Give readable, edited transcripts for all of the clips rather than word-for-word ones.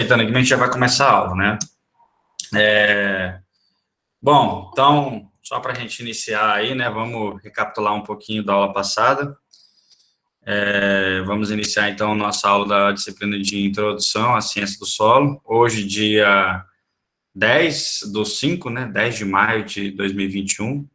Aproveitando aqui, a gente já vai começar a aula, né? Bom, então, só para a gente iniciar aí, né? Vamos recapitular um pouquinho da aula passada. Vamos iniciar, então, nossa aula da disciplina de Introdução à Ciência do Solo. Hoje, dia 10/5, né? 10 de maio de 2021.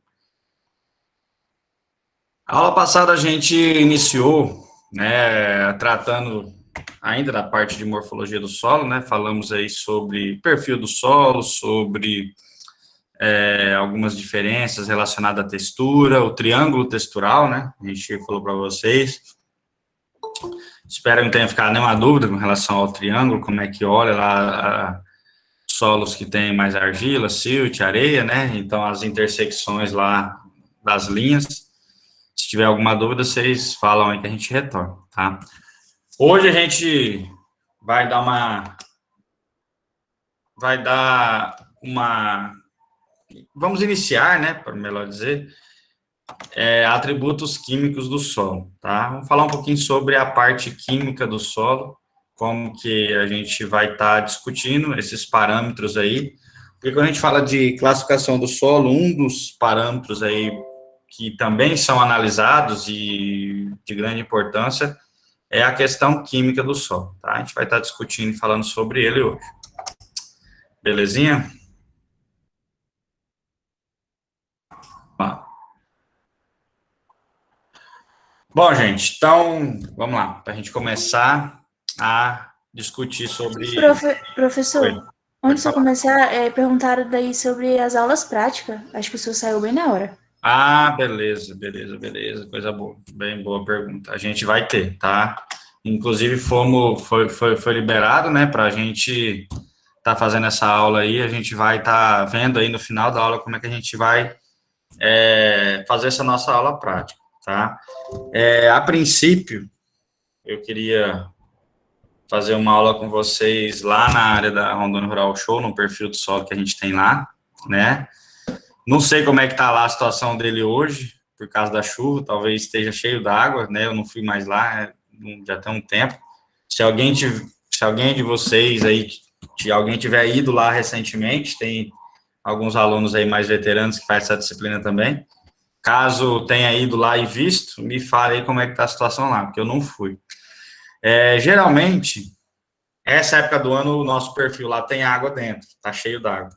A aula passada a gente iniciou, né? Tratando ainda da parte de morfologia do solo, né? Falamos aí sobre perfil do solo, sobre algumas diferenças relacionadas à textura, o triângulo textural, né? A gente falou para vocês. Espero que não tenha ficado nenhuma dúvida com relação ao triângulo, como é que olha lá solos que tem mais argila, silt, areia, né? Então, as intersecções lá das linhas. Se tiver alguma dúvida, vocês falam aí que a gente retorna, tá? Hoje a gente vai dar uma... Vamos iniciar, né, para melhor dizer, atributos químicos do solo, tá? Vamos falar um pouquinho sobre a parte química do solo, como que a gente vai estar discutindo esses parâmetros aí, porque quando a gente fala de classificação do solo, um dos parâmetros aí que também são analisados e de grande importância é a questão química do solo, tá? A gente vai estar discutindo e falando sobre ele hoje. Belezinha? Bom, gente, então, vamos lá, para a gente começar a discutir sobre... Professor, Oi, pode antes de eu falar. começar, perguntaram daí sobre as aulas práticas. Acho que o senhor saiu bem na hora. Ah, beleza, coisa boa, bem boa pergunta. A gente vai ter, tá? Inclusive, foi liberado, né, para a gente tá fazendo essa aula aí, a gente vai estar vendo aí no final da aula como é que a gente vai fazer essa nossa aula prática, tá? A princípio, eu queria fazer uma aula com vocês lá na área da Rondônia Rural Show, no perfil do solo que a gente tem lá, né? Não sei como é que tá lá a situação dele hoje, por causa da chuva, talvez esteja cheio d'água, né? Eu não fui mais lá, já tem um tempo. Se alguém de vocês aí, se alguém tiver ido lá recentemente, tem alguns alunos aí mais veteranos que fazem essa disciplina também. Caso tenha ido lá e visto, me fale aí como é que tá a situação lá, porque eu não fui. Geralmente, essa época do ano, o nosso perfil lá tem água dentro, tá cheio d'água,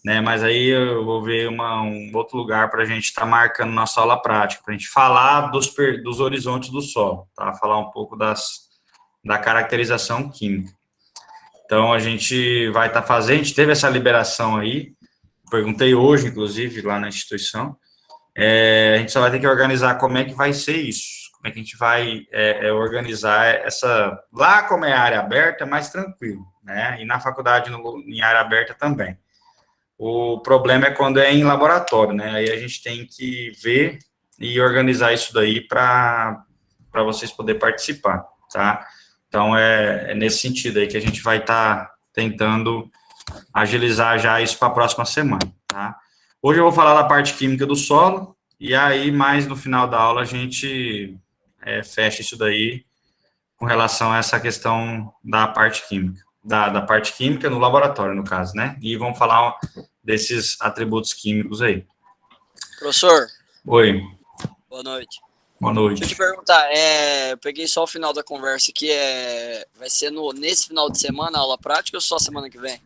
né? Mas aí eu vou ver um outro lugar para a gente estar marcando nossa aula prática, para a gente falar dos horizontes do solo, tá? Falar um pouco da caracterização química. Então, a gente vai estar fazendo, a gente teve essa liberação aí, perguntei hoje, inclusive, lá na instituição, a gente só vai ter que organizar como é que vai ser isso, como é que a gente vai organizar essa... Lá, como é área aberta, é mais tranquilo, né? E na faculdade, em área aberta também. O problema é quando é em laboratório, né? Aí a gente tem que ver e organizar isso daí para vocês poderem participar, tá? Então, é nesse sentido aí que a gente vai estar tentando agilizar já isso para a próxima semana, tá? Hoje eu vou falar da parte química do solo, e aí, mais no final da aula, a gente fecha isso daí com relação a essa questão da parte química, da parte química no laboratório, no caso, né? E vamos falar desses atributos químicos aí. Professor. Oi. Boa noite. Boa noite. Deixa eu te perguntar, eu peguei só o final da conversa aqui, vai ser nesse final de semana a aula prática ou só semana que vem?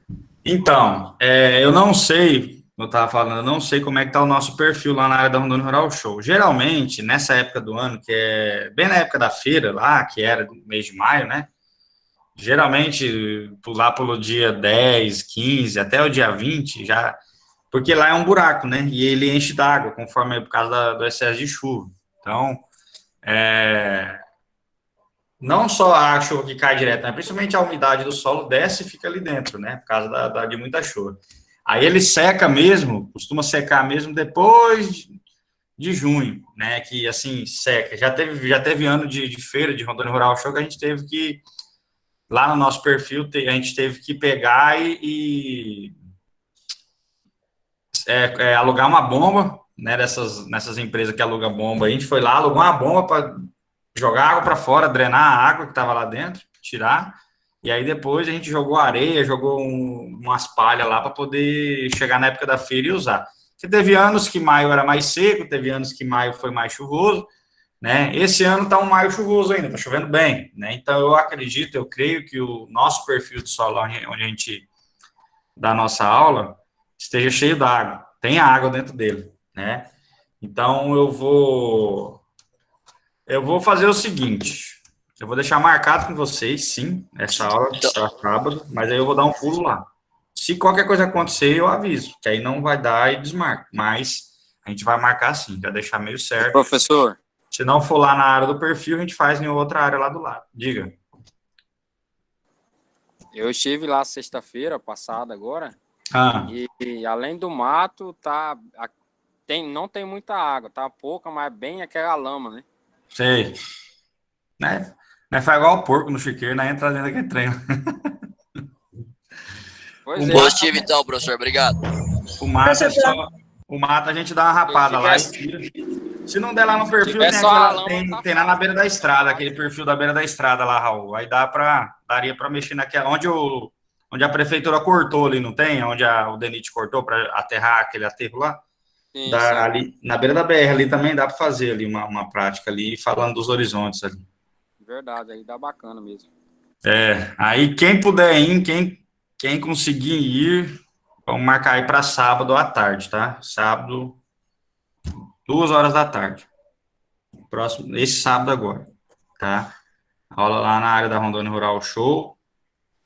Então, eu não sei, eu estava falando, eu não sei como é que está o nosso perfil lá na área da Rondônia Rural Show. Geralmente, nessa época do ano, que é bem na época da feira lá, que era no mês de maio, né? Geralmente, lá pelo dia 10, 15, até o dia 20, já... Porque lá é um buraco, né? E ele enche d'água, conforme por causa do excesso de chuva. Então, não só a chuva que cai direto, né? Principalmente a umidade do solo desce e fica ali dentro, né? Por causa de muita chuva. Aí ele seca mesmo, costuma secar mesmo depois de junho, né? Que assim, seca. Já teve ano de feira de Rondônia Rural Show que a gente teve que, lá no nosso perfil, a gente teve que pegar e alugar uma bomba, né? Nessas empresas que alugam bomba. A gente foi lá, alugou uma bomba para jogar água para fora, drenar a água que estava lá dentro, tirar, E aí depois a gente jogou areia, jogou umas palhas lá para poder chegar na época da feira e usar. Porque teve anos que maio era mais seco, teve anos que maio foi mais chuvoso, né? Esse ano tá um maio chuvoso ainda, tá chovendo bem, né? Então eu acredito, eu creio que o nosso perfil de solo onde a gente dá a nossa aula esteja cheio d'água, tem água dentro dele, né? Então eu vou fazer o seguinte, eu vou deixar marcado com vocês, sim, essa aula Então, para sábado, mas aí eu vou dar um pulo lá. Se qualquer coisa acontecer, eu aviso, que aí não vai dar e desmarca, mas a gente vai marcar sim, já deixar meio certo. Professor, Se não for lá na área do perfil, a gente faz em outra área lá do lado. Diga. eu estive lá sexta-feira passada agora, Ah, e além do mato, não tem muita água, tá pouca, mas bem aquela lama, né? sei. Né? Mas faz igual o porco no chiqueiro, né? Entra dentro daquele trem. Pois é, positivo então, professor, obrigado. O mato é Professor, só. O mato a gente dá uma rapada lá e tira. Se não der lá no perfil, tiver tem, só a aquela, lama, tem, tá tem lá na fácil. beira da estrada, aquele perfil da beira da estrada lá, Raul. Aí daria para mexer naquela. Onde a prefeitura cortou ali, não tem? Onde o DENIT cortou para aterrar aquele aterro lá. Sim, sim, Ali, na beira da BR ali também dá para fazer ali uma prática ali, falando dos horizontes ali. verdade, aí dá bacana mesmo. Aí quem puder ir, quem conseguir ir, vamos marcar aí para sábado à tarde, tá? Sábado, 2 horas da tarde. Próximo, esse sábado agora, tá? Aula lá na área da Rondônia Rural Show,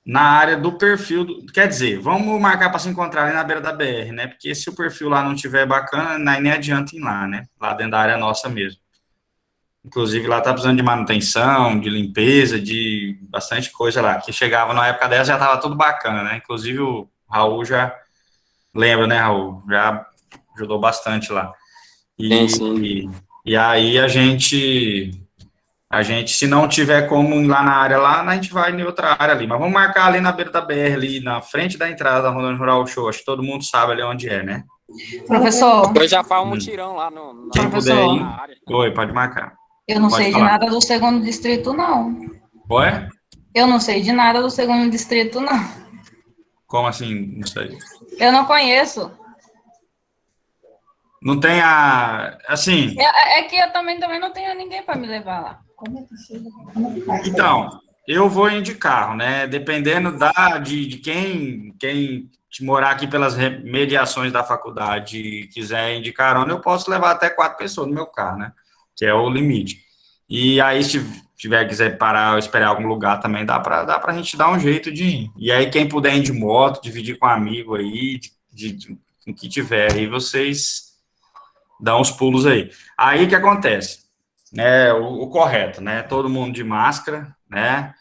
na área do perfil, quer dizer, vamos marcar para se encontrar ali na beira da BR, né? Porque se o perfil lá não tiver bacana, nem adianta ir lá, né? Lá dentro da área nossa mesmo. Inclusive, lá tá precisando de manutenção, de limpeza, de bastante coisa lá. Que chegava na época dessa já tava tudo bacana, né? Inclusive, o Raul já lembra, né, Raul? Já ajudou bastante lá. Sim, sim. E aí se não tiver como ir lá na área lá, a gente vai em outra área ali. Mas vamos marcar ali na beira da BR, ali na frente da entrada da Rondônia Rural Show. Acho que todo mundo sabe ali onde é, né? Professor, Depois já faz um mutirão lá Quem puder professor, ir, na área. oi, pode marcar. eu não Pode sei de falar. nada do segundo distrito, não. Oi? Eu não sei de nada do segundo distrito, não. Como assim? Não sei. Eu não conheço. Não tem assim, É que eu também não tenho ninguém para me levar lá. então, eu vou ir de carro, né? Dependendo de quem morar aqui pelas mediações da faculdade e quiser ir de carona, eu posso levar até 4 pessoas no meu carro, né? Que é o limite. E aí, se quiser parar ou esperar em algum lugar também, dá pra gente dar um jeito de ir. E aí, quem puder ir de moto, dividir com um amigo aí, com o que tiver aí, vocês dão uns pulos aí. Aí, o que acontece? O correto, né? Todo mundo de máscara, né?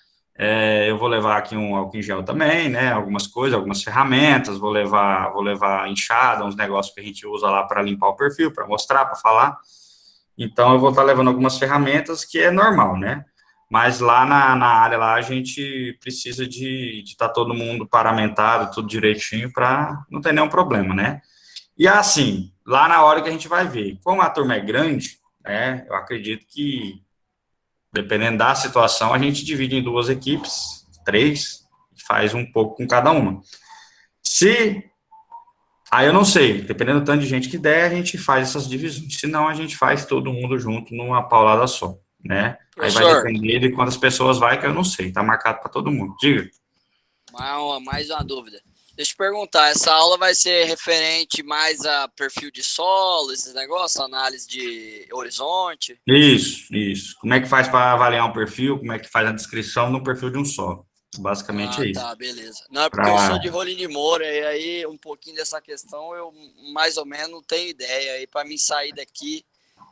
Eu vou levar aqui um álcool em gel também, né? Algumas coisas, algumas ferramentas, vou levar enxada, uns negócios que a gente usa lá para limpar o perfil, para mostrar, para falar. Então, eu vou estar levando algumas ferramentas que é normal, né? Mas lá na área lá a gente precisa de estar todo mundo paramentado, tudo direitinho, para não ter nenhum problema, né? E assim, lá na hora que a gente vai ver, como a turma é grande, né? Eu acredito que dependendo da situação, a gente divide em 2 equipes, 3, faz um pouco com cada uma. Aí eu não sei, dependendo do tanto de gente que der, a gente faz essas divisões. Se não, a gente faz todo mundo junto numa paulada só, né? Aí vai Professor, depender de quantas pessoas vai, que eu não sei, tá marcado para todo mundo. Diga. mais uma dúvida. Deixa eu perguntar, essa aula vai ser referente mais a perfil de solo, esses negócios, análise de horizonte? Isso. Como é que faz para avaliar um perfil? Como é que faz a descrição no perfil de um solo? Basicamente Ah, é isso. tá, beleza. Não, é porque eu sou Pra... de Rolim de Moura, e aí um pouquinho dessa questão eu mais ou menos tenho ideia. E para mim sair daqui,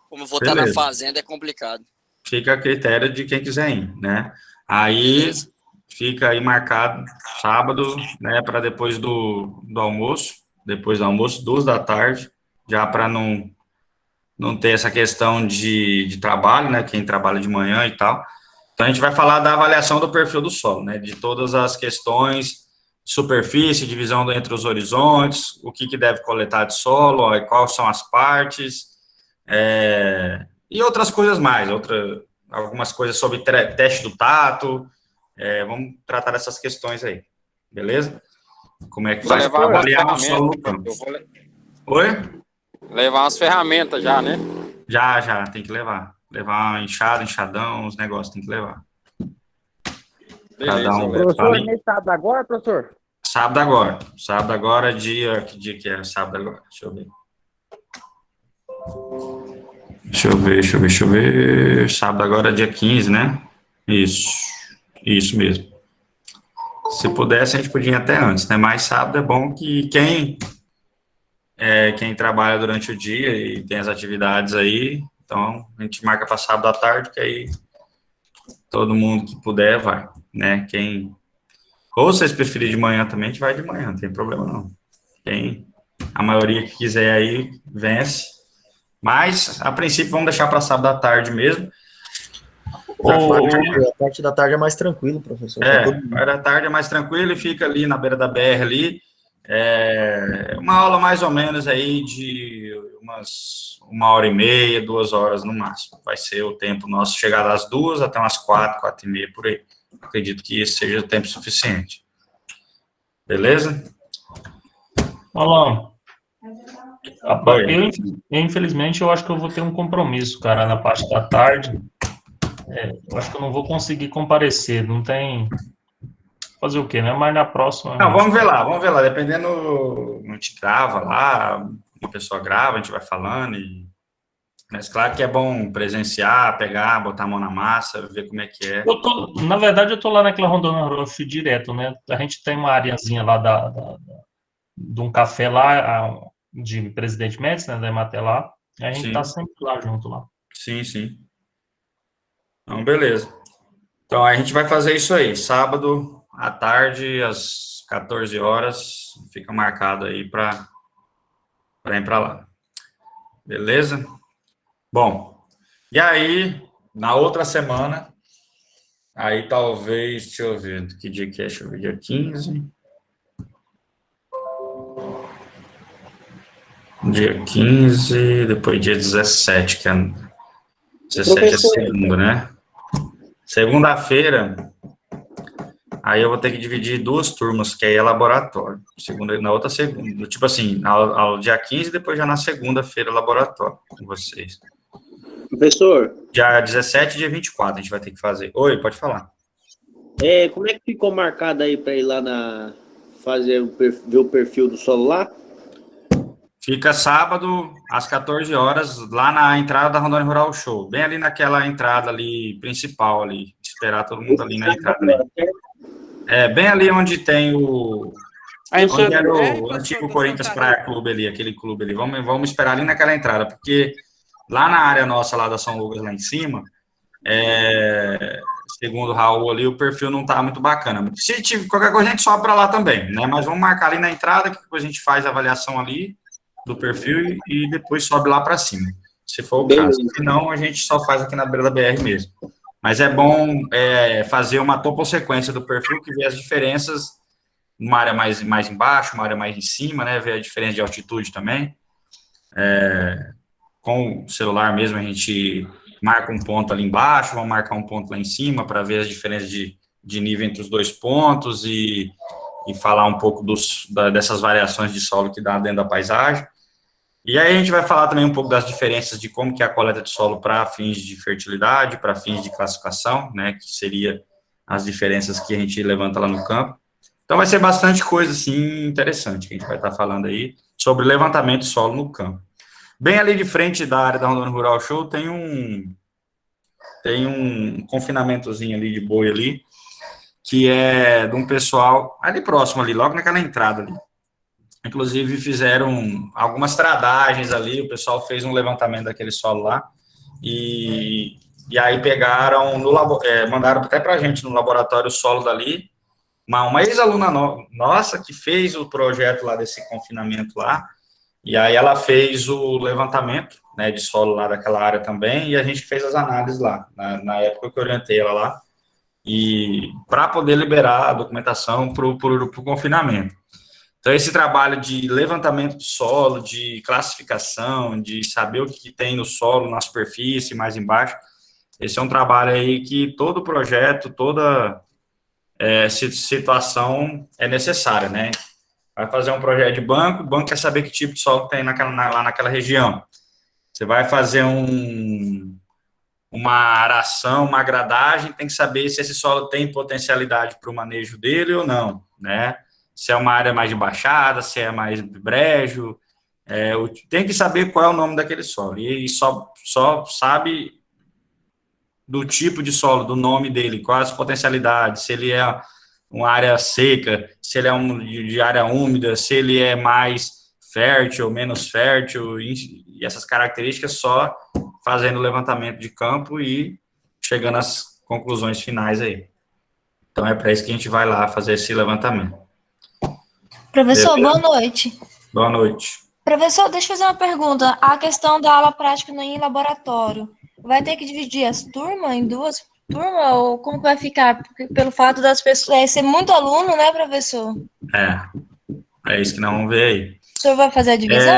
como eu vou estar na Beleza. fazenda, é complicado. Fica a critério de quem quiser ir, né? Aí Beleza. fica aí marcado sábado, né, para depois do almoço, 2 da tarde, já para não ter essa questão de trabalho, né, quem trabalha de manhã e tal. Então, a gente vai falar da avaliação do perfil do solo, né, de todas as questões, superfície, divisão entre os horizontes, o que deve coletar de solo, ó, e quais são as partes, e outras coisas mais, algumas coisas sobre teste do tato, vamos tratar dessas questões aí, beleza? Como é que Vou faz levar para umas avaliar o solo no ferramentas. campo? Eu vou Oi? levar umas ferramentas já, né? Já, tem que levar. Levar uma enxada, enxadão, os negócios, tem que levar. Beleza, eu levo. Professor, nesse sábado agora, professor? Sábado agora. Sábado agora, que dia que é? Sábado agora, deixa eu ver. Deixa eu ver. Sábado agora, dia 15, né? Isso mesmo. Se pudesse, a gente podia ir até antes, né? Mas sábado é bom que quem trabalha durante o dia e tem as atividades aí, então a gente marca para sábado à tarde, que aí todo mundo que puder vai, né? Ou se vocês preferirem de manhã também, a gente vai de manhã, não tem problema não. A maioria que quiser aí, vence. Mas, a princípio, vamos deixar para sábado à tarde mesmo. A parte da tarde é mais tranquilo, professor. A da tarde é mais tranquilo e fica ali na beira da BR ali. Uma aula mais ou menos aí de uma hora e meia, 2 horas no máximo. Vai ser o tempo nosso chegar das 2 até umas 4 e meia por aí. Acredito que esse seja o tempo suficiente. Beleza? Alan, infelizmente, eu acho que eu vou ter um compromisso, cara, na parte da tarde. Eu acho que eu não vou conseguir comparecer, não tem... Fazer o quê, né? Mas na próxima... Não, vamos ver lá. Dependendo, a gente grava lá, uma pessoa grava, a gente vai falando. Mas claro que é bom presenciar, pegar, botar a mão na massa, ver como é que é. Na verdade, eu tô lá naquela Rondônia Rush direto, né? A gente tem uma areazinha lá de um café lá, de Presidente Médici, né? Da Emater lá. A gente tá sempre lá junto lá. Sim. Então, beleza. Então, a gente vai fazer isso aí. Sábado à tarde, às 14 horas, fica marcado aí para ir para lá. Beleza? Bom, e aí, na outra semana, aí talvez, deixa eu ver, que dia que é? Deixa eu ver, dia 15. Dia 15, depois dia 17, que é 17 é segunda, né? Segunda-feira, aí eu vou ter que dividir 2 turmas, que aí é laboratório. Na outra segunda. Tipo assim, ao dia 15, depois já na segunda-feira, laboratório com vocês. Professor? Dia 17 e dia 24 a gente vai ter que fazer. Oi, pode falar. Como é que ficou marcado aí para ir lá ver o perfil do solo lá? Fica sábado, às 14 horas, lá na entrada da Rondônia Rural Show. Bem ali naquela entrada ali, principal ali. Esperar todo mundo ali na entrada. Ali. Bem ali onde tem onde era o antigo Corinthians Praia Clube ali, aquele clube ali. Vamos esperar ali naquela entrada, porque lá na área nossa, lá da São Lucas, lá em cima, segundo o Raul ali, o perfil não tá muito bacana. Se tiver qualquer coisa, a gente sobe para lá também, né? Mas vamos marcar ali na entrada, que depois a gente faz a avaliação ali do perfil e depois sobe lá para cima, se for o caso. Se não, a gente só faz aqui na beira da BR mesmo. Mas é bom fazer uma topossequência do perfil, que vê as diferenças numa área mais embaixo, uma área mais em cima, né? Ver a diferença de altitude também. Com o celular mesmo, a gente marca um ponto ali embaixo, vamos marcar um ponto lá em cima para ver as diferenças de nível entre os 2 pontos e falar um pouco dessas variações de solo que dá dentro da paisagem. E aí a gente vai falar também um pouco das diferenças de como que é a coleta de solo para fins de fertilidade, para fins de classificação, né, que seria as diferenças que a gente levanta lá no campo. Então vai ser bastante coisa, assim, interessante que a gente vai estar falando aí sobre levantamento de solo no campo. Bem ali de frente da área da Rondônia Rural Show tem um confinamentozinho ali de boi ali, que é de um pessoal ali próximo ali, logo naquela entrada ali. Inclusive fizeram algumas tradagens ali, o pessoal fez um levantamento daquele solo lá, e aí pegaram, mandaram até pra gente no laboratório o solo dali, uma ex-aluna nossa que fez o projeto lá desse confinamento lá, e aí ela fez o levantamento, né, de solo lá daquela área também, e a gente fez as análises lá, na época que eu orientei ela lá, e para poder liberar a documentação para o confinamento. Então, esse trabalho de levantamento de solo, de classificação, de saber o que tem no solo, na superfície, mais embaixo, esse é um trabalho aí que todo projeto, situação é necessária, né? Vai fazer um projeto de banco, o banco quer saber que tipo de solo tem lá naquela região. Você vai fazer uma aração, uma gradagem, tem que saber se esse solo tem potencialidade para o manejo dele ou não, né? Se é uma área mais de baixada, se é mais brejo, tem que saber qual é o nome daquele solo, e só sabe do tipo de solo, do nome dele, quais as potencialidades, se ele é uma área seca, se ele é de área úmida, se ele é mais fértil, menos fértil, e essas características só fazendo o levantamento de campo e chegando às conclusões finais aí. Então é para isso que a gente vai lá fazer esse levantamento. Professor, Beleza? boa noite. Boa noite. Professor, deixa eu fazer uma pergunta. A questão da aula prática em laboratório, vai ter que dividir as turmas em duas turmas ou como vai ficar? Porque, pelo fato das pessoas ser muito aluno, né, professor? É isso que nós vamos ver aí. O senhor vai fazer a divisão?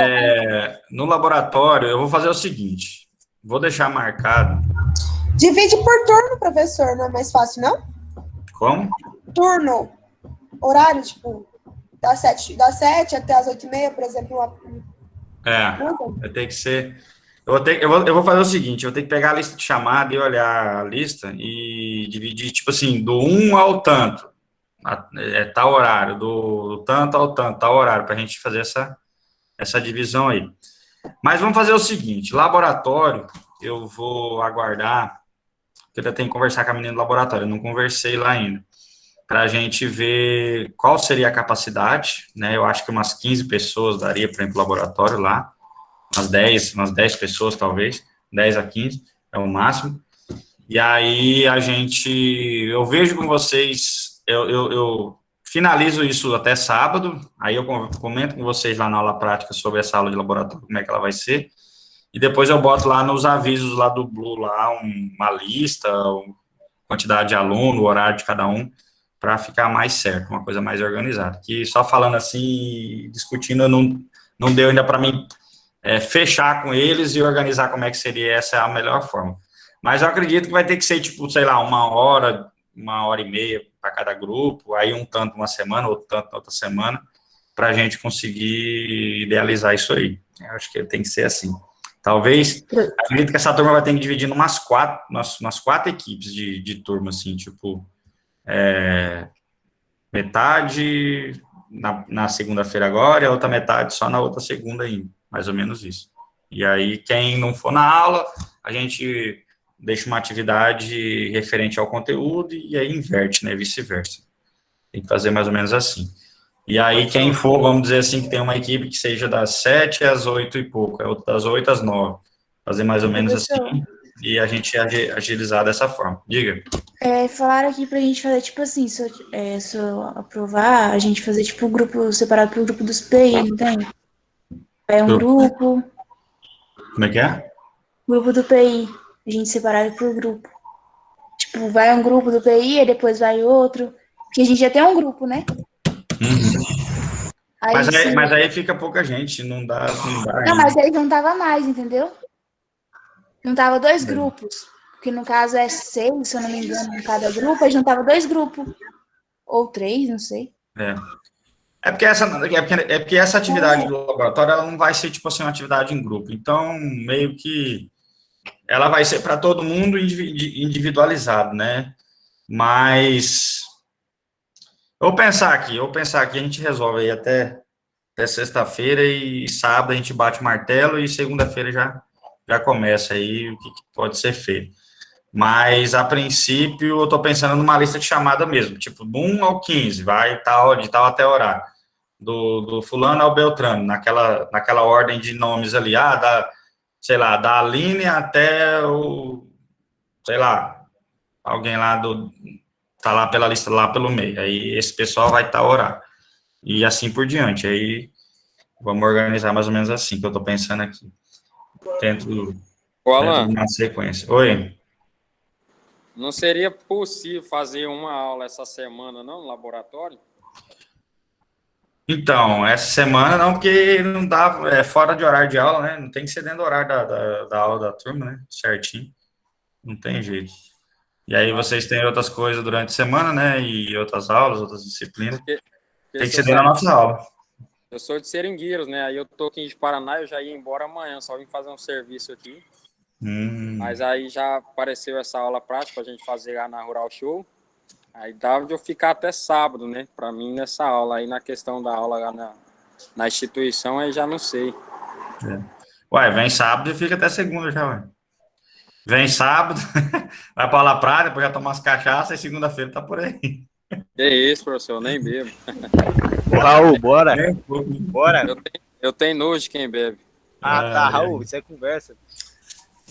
No laboratório, eu vou fazer o seguinte, vou deixar marcado. Divide por turno, professor, não é mais fácil, não? Como? Turno, horário, tipo, das 7 até as 8h30, por exemplo. Vai ter que ser... Eu vou fazer o seguinte, eu vou ter que pegar a lista de chamada e olhar a lista e dividir, tipo assim, do 1 ao tanto, tal horário, do tanto ao tanto, tal horário, para a gente fazer essa divisão aí. Mas vamos fazer o seguinte, laboratório, eu vou aguardar, porque eu tenho que conversar com a menina do laboratório, eu não conversei lá ainda, para a gente ver qual seria a capacidade, né, eu acho que umas 15 pessoas daria para ir para o laboratório lá, umas 10 pessoas, talvez, 10 a 15, é o máximo. E aí eu vejo com vocês, eu finalizo isso até sábado, aí eu comento com vocês lá na aula prática sobre essa aula de laboratório, como é que ela vai ser, e depois eu boto lá nos avisos lá do Blue, lá uma lista, quantidade de aluno, o horário de cada um, para ficar mais certo, uma coisa mais organizada. Que só falando assim, discutindo, não deu ainda para mim fechar com eles e organizar como é que seria essa a melhor forma. Mas eu acredito que vai ter que ser, tipo, sei lá, 1 hora e meia para cada grupo, aí um tanto uma semana, outro tanto outra semana, para a gente conseguir idealizar isso aí. Eu acho que tem que ser assim. Talvez, acredito que essa turma vai ter que dividir umas quatro equipes de turma, assim, tipo, metade na segunda-feira agora e a outra metade só na outra segunda ainda. Mais ou menos isso. E aí, quem não for na aula, a gente deixa uma atividade referente ao conteúdo e aí inverte, né, vice-versa. Tem que fazer mais ou menos assim. E aí, quem for, vamos dizer assim, que tem uma equipe que seja das 7 às 8 e pouco, outra das 8 às 9. Fazer mais ou menos assim e a gente agilizar dessa forma. Diga. Falaram aqui pra gente fazer, tipo assim, se eu aprovar, a gente fazer, tipo, um grupo separado pelo grupo dos PI, não tem? É um grupo. Como é que é? Grupo do PI. A gente separado por grupo. Tipo, vai um grupo do PI, e depois vai outro. Porque a gente já tem um grupo, né? Uhum. Mas aí fica pouca gente, não dá. Não, mas aí não tava mais, entendeu? Não tava 2 grupos. Porque no caso é 6, se eu não me engano, em cada grupo, aí juntava 2 grupos. Ou 3, não sei. É porque essa atividade do laboratório, ela não vai ser, tipo assim, uma atividade em grupo. Então, meio que ela vai ser para todo mundo individualizado, né? Mas eu vou pensar aqui, a gente resolve aí até sexta-feira e sábado a gente bate o martelo e segunda-feira já começa aí o que pode ser feito. Mas, a princípio, eu estou pensando numa lista de chamada mesmo, tipo, do 1 ao 15, vai de tal até horário, do fulano ao Beltrano, naquela ordem de nomes ali, sei lá, da Aline até sei lá, alguém lá tá lá pela lista, lá pelo meio, aí esse pessoal vai estar horário, e assim por diante, aí vamos organizar mais ou menos assim, que eu estou pensando aqui, dentro de uma sequência. Oi? Não seria possível fazer uma aula essa semana, não, no laboratório? Então, essa semana não, porque não dá, fora de horário de aula, né? Não tem que ser dentro do horário da aula da turma, né? Certinho. Não tem jeito. E aí vocês têm outras coisas durante a semana, né? E outras aulas, outras disciplinas. Tem que ser dentro da nossa aula. Eu sou de Seringueiros, né? Aí eu tô aqui de Paraná, eu já ia embora amanhã, só vim fazer um serviço aqui. Mas aí já apareceu essa aula prática pra gente fazer lá na Rural Show. Aí dava de eu ficar até sábado, né? Pra mim, nessa aula. Aí na questão da aula lá na instituição, aí já não sei. Ué, vem sábado e fica até segunda já, ué. Vem sábado, vai pra aula prática, depois já toma umas cachaças e segunda-feira tá por aí. Que isso, professor, eu nem bebo. Ô, Raul, bora. Bora. Eu tenho nojo de quem bebe. Ah, tá, Raul, isso é conversa.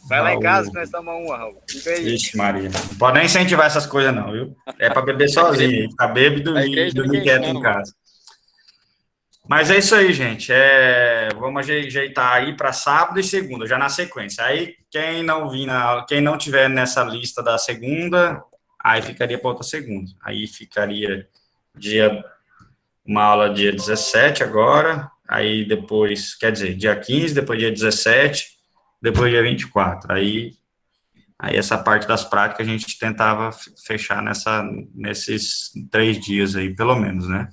Vai lá em casa que nós tomamos uma, Raul. Fica aí. Vixe, Maria. Não pode nem incentivar essas coisas, não, viu? É pra beber sozinho, ficar bêbado e dormir quieto em casa. Mas é isso aí, gente. Vamos ajeitar aí para sábado e segunda, já na sequência. Aí, quem não tiver nessa lista da segunda, aí ficaria para outra segunda. Aí ficaria uma aula dia 17 agora, aí depois, quer dizer, dia 15, depois dia 17, depois dia 24. Aí essa parte das práticas a gente tentava fechar nesses 3 dias aí, pelo menos, né?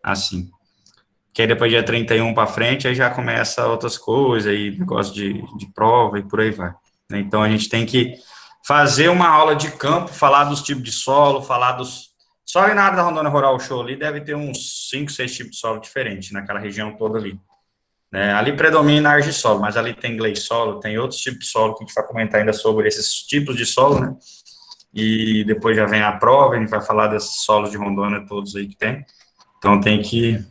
Assim. Que aí depois dia 31 para frente, aí já começa outras coisas, aí negócio de prova e por aí vai. Então, a gente tem que fazer uma aula de campo, falar dos tipos de solo, falar dos... Só ali na área da Rondônia Rural Show ali, deve ter uns 5, 6 tipos de solo diferentes, naquela região toda ali. Ali predomina a argissolo, mas ali tem gleissolo, tem outros tipos de solo que a gente vai comentar ainda sobre esses tipos de solo, né? E depois já vem a prova, a gente vai falar desses solos de Rondônia todos aí que tem. Então, tem que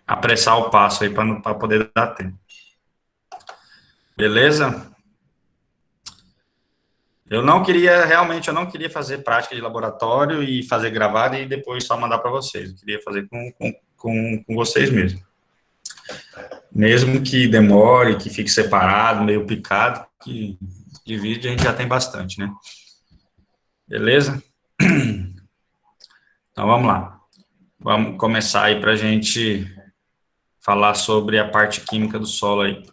apressar o passo aí para poder dar tempo. Beleza? Eu não queria fazer prática de laboratório e fazer gravado e depois só mandar para vocês. Eu queria fazer com vocês mesmo. Mesmo que demore, que fique separado, meio picado, que de vídeo a gente já tem bastante, né? Beleza? Então, vamos lá. Vamos começar aí para a gente falar sobre a parte química do solo aí.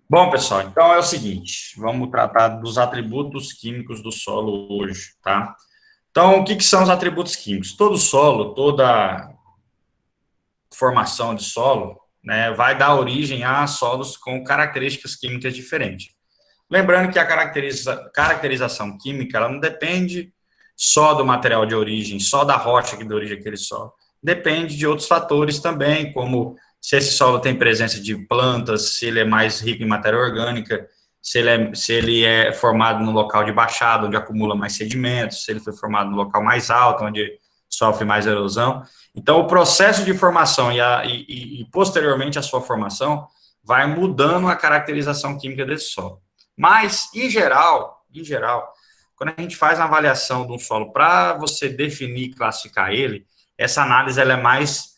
Bom, pessoal, então é o seguinte, vamos tratar dos atributos químicos do solo hoje, tá? Então, o que são os atributos químicos? Todo solo, toda formação de solo, né, vai dar origem a solos com características químicas diferentes. Lembrando que a caracterização química, ela não depende só do material de origem, só da rocha que dá origem àquele solo. Depende de outros fatores também, como se esse solo tem presença de plantas, se ele é mais rico em matéria orgânica, se ele é formado no local de baixada, onde acumula mais sedimentos, se ele foi formado no local mais alto, onde sofre mais erosão. Então, o processo de formação e posteriormente a sua formação vai mudando a caracterização química desse solo. Mas, em geral, quando a gente faz uma avaliação de um solo para você definir e classificar ele, essa análise ela é mais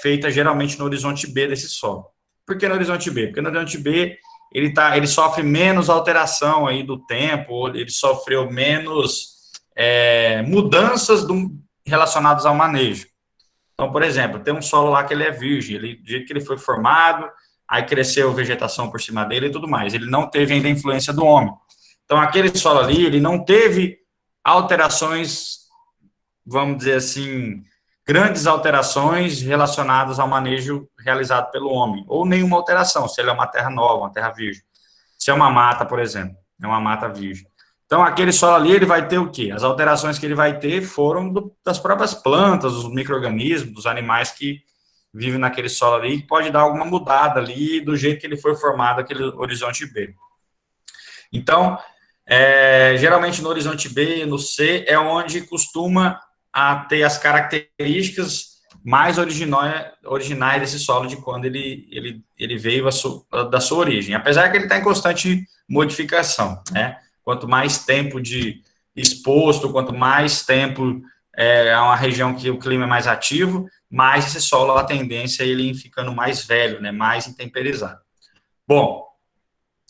feita geralmente no horizonte B desse solo. Por que no horizonte B? Porque no horizonte B ele sofre menos alteração aí do tempo, ele sofreu menos mudanças relacionadas ao manejo. Então, por exemplo, tem um solo lá que ele é virgem, do jeito que ele foi formado, aí cresceu vegetação por cima dele e tudo mais. Ele não teve ainda a influência do homem. Então, aquele solo ali, ele não teve alterações, vamos dizer assim, grandes alterações relacionadas ao manejo realizado pelo homem, ou nenhuma alteração, se ele é uma terra nova, uma terra virgem. Se é uma mata, por exemplo, é uma mata virgem. Então, aquele solo ali, ele vai ter o quê? As alterações que ele vai ter foram das próprias plantas, dos micro-organismos, dos animais que vivem naquele solo ali, que pode dar alguma mudada ali do jeito que ele foi formado, aquele horizonte B. Então, geralmente no horizonte B, no C, é onde costuma ter as características mais originais desse solo de quando ele veio da sua origem. Apesar que ele está em constante modificação, né? Quanto mais tempo de exposto, quanto mais tempo é uma região que o clima é mais ativo, mais esse solo, a tendência é ele ir ficando mais velho, né? Mais intemperizado. Bom,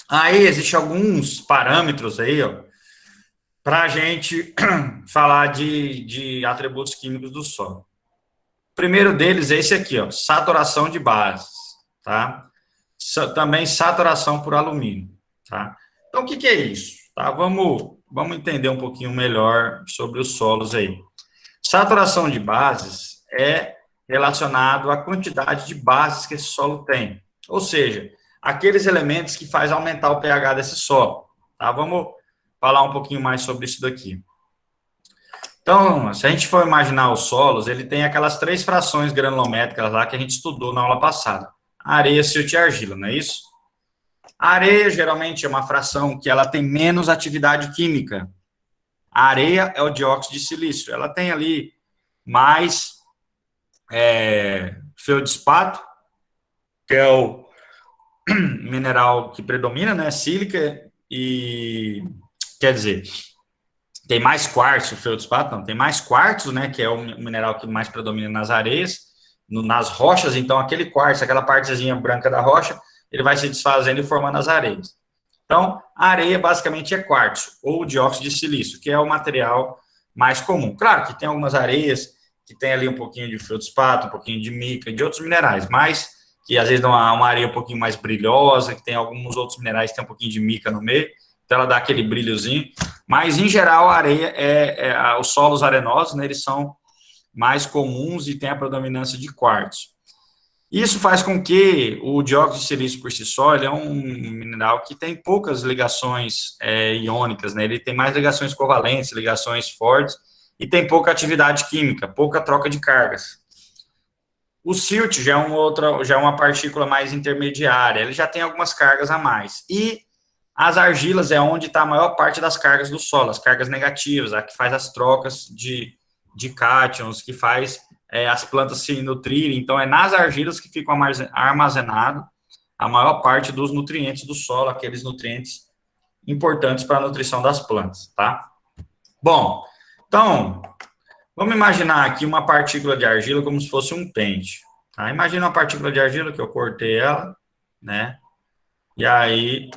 aí existem alguns parâmetros aí, ó, para a gente falar de atributos químicos do solo. O primeiro deles é esse aqui, ó, saturação de bases, tá? Também saturação por alumínio, tá? Então, o que é isso? Tá? Vamos vamos entender um pouquinho melhor sobre os solos aí. Saturação de bases é relacionado à quantidade de bases que esse solo tem. Ou seja, aqueles elementos que fazem aumentar o pH desse solo. Tá? Vamos falar um pouquinho mais sobre isso daqui. Então, se a gente for imaginar os solos, ele tem aquelas 3 frações granulométricas lá que a gente estudou na aula passada. Areia, silt e argila, não é isso? A areia, geralmente, é uma fração que ela tem menos atividade química. A areia é o dióxido de silício. Ela tem ali mais feldespato, que é o mineral que predomina, né? Sílica e... Quer dizer, tem mais quartzo, feldespato não, tem mais quartzo, né? Que é o mineral que mais predomina nas areias, nas rochas. Então, aquele quartzo, aquela partezinha branca da rocha, ele vai se desfazendo e formando as areias. Então, a areia basicamente é quartzo, ou dióxido de silício, que é o material mais comum. Claro que tem algumas areias que tem ali um pouquinho de feldespato, um pouquinho de mica, de outros minerais, mas que às vezes dá uma areia um pouquinho mais brilhosa, que tem alguns outros minerais que tem um pouquinho de mica no meio, então ela dá aquele brilhozinho. Mas, em geral, a areia os solos arenosos, né, eles são mais comuns e tem a predominância de quartzo. Isso faz com que o dióxido de silício por si só, ele é um mineral que tem poucas ligações iônicas, né? Ele tem mais ligações covalentes, ligações fortes, e tem pouca atividade química, pouca troca de cargas. O silt já é uma partícula mais intermediária, ele já tem algumas cargas a mais. E as argilas é onde está a maior parte das cargas do solo, as cargas negativas, a que faz as trocas de cátions, que faz as plantas se nutrirem. Então, é nas argilas que ficam armazenado a maior parte dos nutrientes do solo, aqueles nutrientes importantes para a nutrição das plantas, tá? Bom, então, vamos imaginar aqui uma partícula de argila como se fosse um pente, tá? Imagina uma partícula de argila que eu cortei ela, né? E aí,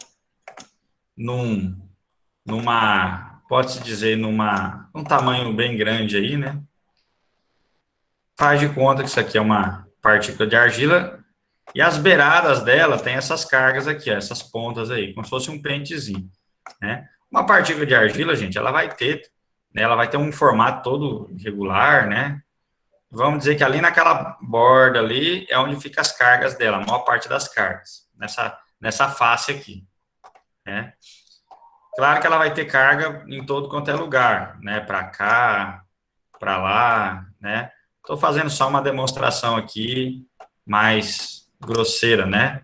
pode-se dizer, num tamanho bem grande aí, né? Faz de conta que isso aqui é uma partícula de argila e as beiradas dela tem essas cargas aqui, ó, essas pontas aí, como se fosse um pentezinho, né? Uma partícula de argila, gente, ela vai ter um formato todo irregular, né? Vamos dizer que ali naquela borda ali é onde fica as cargas dela, a maior parte das cargas, nessa face aqui, né? Claro que ela vai ter carga em todo quanto é lugar, né? Para cá, para lá, né? Estou fazendo só uma demonstração aqui mais grosseira, né?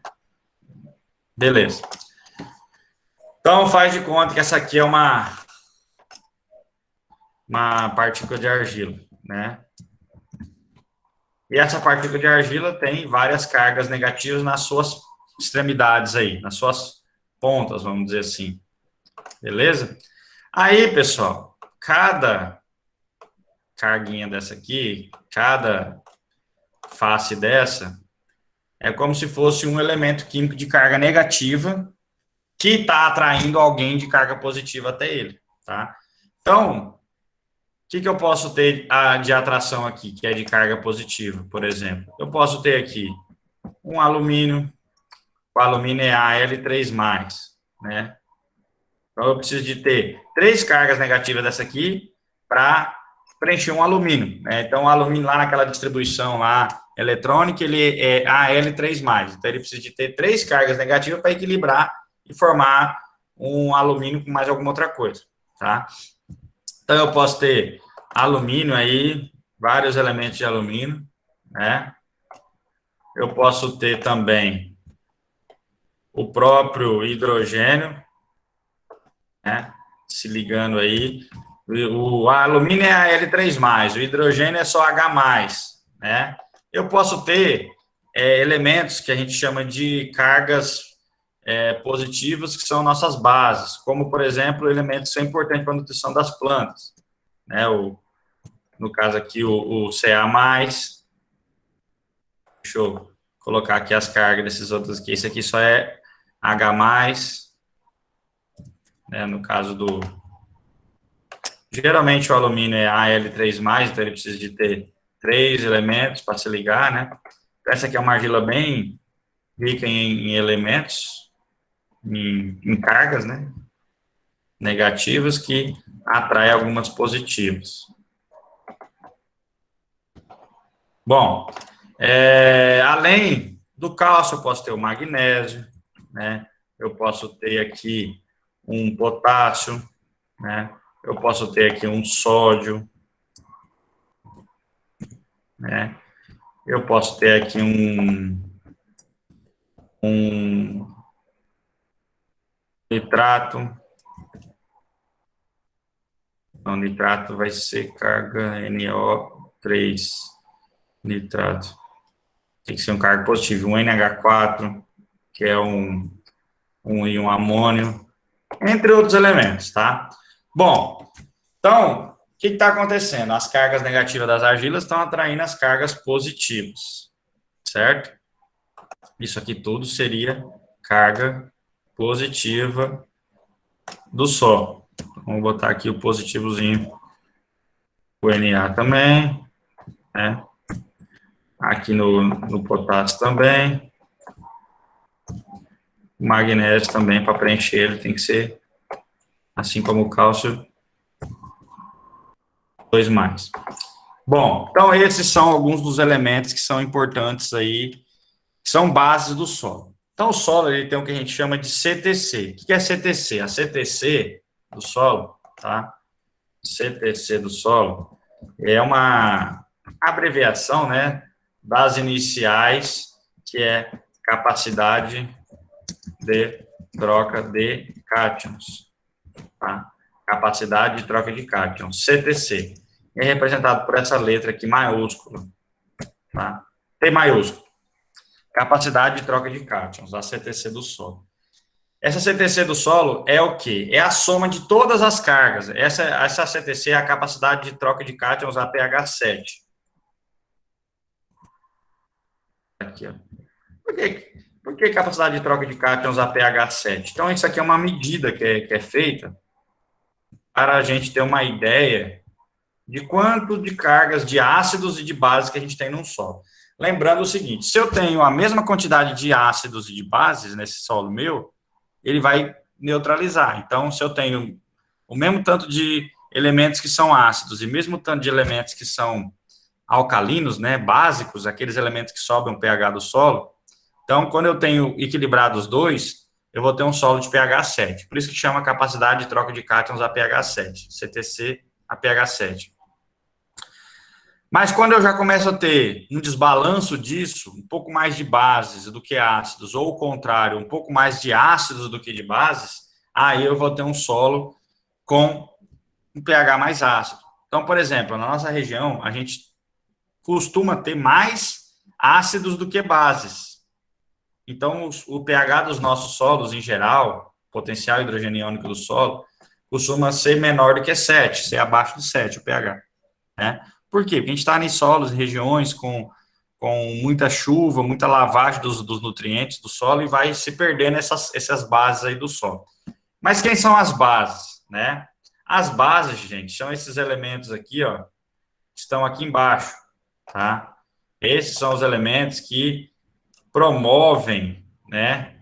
Beleza. Então, faz de conta que essa aqui é uma partícula de argila, né? E essa partícula de argila tem várias cargas negativas nas suas extremidades aí, nas suas pontas, vamos dizer assim. Beleza? Aí, pessoal, cada carguinha dessa aqui, cada face dessa, é como se fosse um elemento químico de carga negativa que está atraindo alguém de carga positiva até ele, tá? Então, o que eu posso ter de atração aqui, que é de carga positiva, por exemplo? Eu posso ter aqui um alumínio, o alumínio é Al3+, né? Então, eu preciso de ter 3 cargas negativas dessa aqui para preencher um alumínio, né? Então, o alumínio lá naquela distribuição lá eletrônica, ele é Al3+. Então, ele precisa de ter 3 cargas negativas para equilibrar e formar um alumínio com mais alguma outra coisa, tá? Então, eu posso ter alumínio aí, vários elementos de alumínio, né? Eu posso ter também o próprio hidrogênio, né? Se ligando aí. O alumínio é Al3+, o hidrogênio é só H+, né? Eu posso ter elementos que a gente chama de cargas positivas, que são nossas bases, como, por exemplo, elementos que são importantes para a nutrição das plantas, né? No caso aqui, o Ca+, deixa eu colocar aqui as cargas desses outros aqui, esse aqui só é H+, né? No caso geralmente o alumínio é Al3+, então ele precisa de ter 3 elementos para se ligar, né? Essa aqui é uma argila bem rica em elementos, em cargas, né? negativas que atraem algumas positivas. Bom, além do cálcio, eu posso ter o magnésio, né? Eu posso ter aqui um potássio, né? Eu posso ter aqui um sódio, né? Eu posso ter aqui um nitrato. Então, nitrato vai ser carga NO3, nitrato. Tem que ser um carga positivo, um NH4, que é um íon amônio, entre outros elementos, tá? Bom, então, o que está acontecendo? As cargas negativas das argilas estão atraindo as cargas positivas, certo? Isso aqui tudo seria carga positiva do solo. Vamos botar aqui o positivozinho, o Na também, né? Aqui no potássio também. O magnésio também, para preencher ele, tem que ser, assim como o cálcio, 2+. Bom, então esses são alguns dos elementos que são importantes aí, que são bases do solo. Então o solo, ele tem o que a gente chama de CTC. O que é CTC? A CTC do solo, tá? CTC do solo é uma abreviação, né, das iniciais, que é capacidade de troca de cátions, tá? Capacidade de troca de cátions, CTC. É representado por essa letra aqui maiúscula, tá? T maiúsculo. Capacidade de troca de cátions, a CTC do solo. Essa CTC do solo é o quê? É a soma de todas as cargas. Essa CTC é a capacidade de troca de cátions a pH 7. Aqui, ó. Por que capacidade de troca de cátions a pH 7? Então, isso aqui é uma medida que é feita para a gente ter uma ideia de quanto de cargas de ácidos e de bases que a gente tem num solo. Lembrando o seguinte, se eu tenho a mesma quantidade de ácidos e de bases nesse solo meu, ele vai neutralizar. Então, se eu tenho o mesmo tanto de elementos que são ácidos e mesmo tanto de elementos que são alcalinos, né, básicos, aqueles elementos que sobem o pH do solo, então, quando eu tenho equilibrado os dois, eu vou ter um solo de pH 7. Por isso que chama capacidade de troca de cátions a pH 7, CTC a pH 7. Mas quando eu já começo a ter um desbalanço disso, um pouco mais de bases do que ácidos, ou o contrário, um pouco mais de ácidos do que de bases, aí eu vou ter um solo com um pH mais ácido. Então, por exemplo, na nossa região, a gente costuma ter mais ácidos do que bases. Então, o pH dos nossos solos, em geral, potencial hidrogeniônico do solo, costuma ser menor do que 7, ser abaixo de 7 o pH, né? Por quê? Porque a gente está em solos, em regiões com muita chuva, muita lavagem dos nutrientes do solo e vai se perdendo essas bases aí do solo. Mas quem são as bases, né? As bases, gente, são esses elementos aqui, ó, que estão aqui embaixo, tá? Esses são os elementos que promovem, né?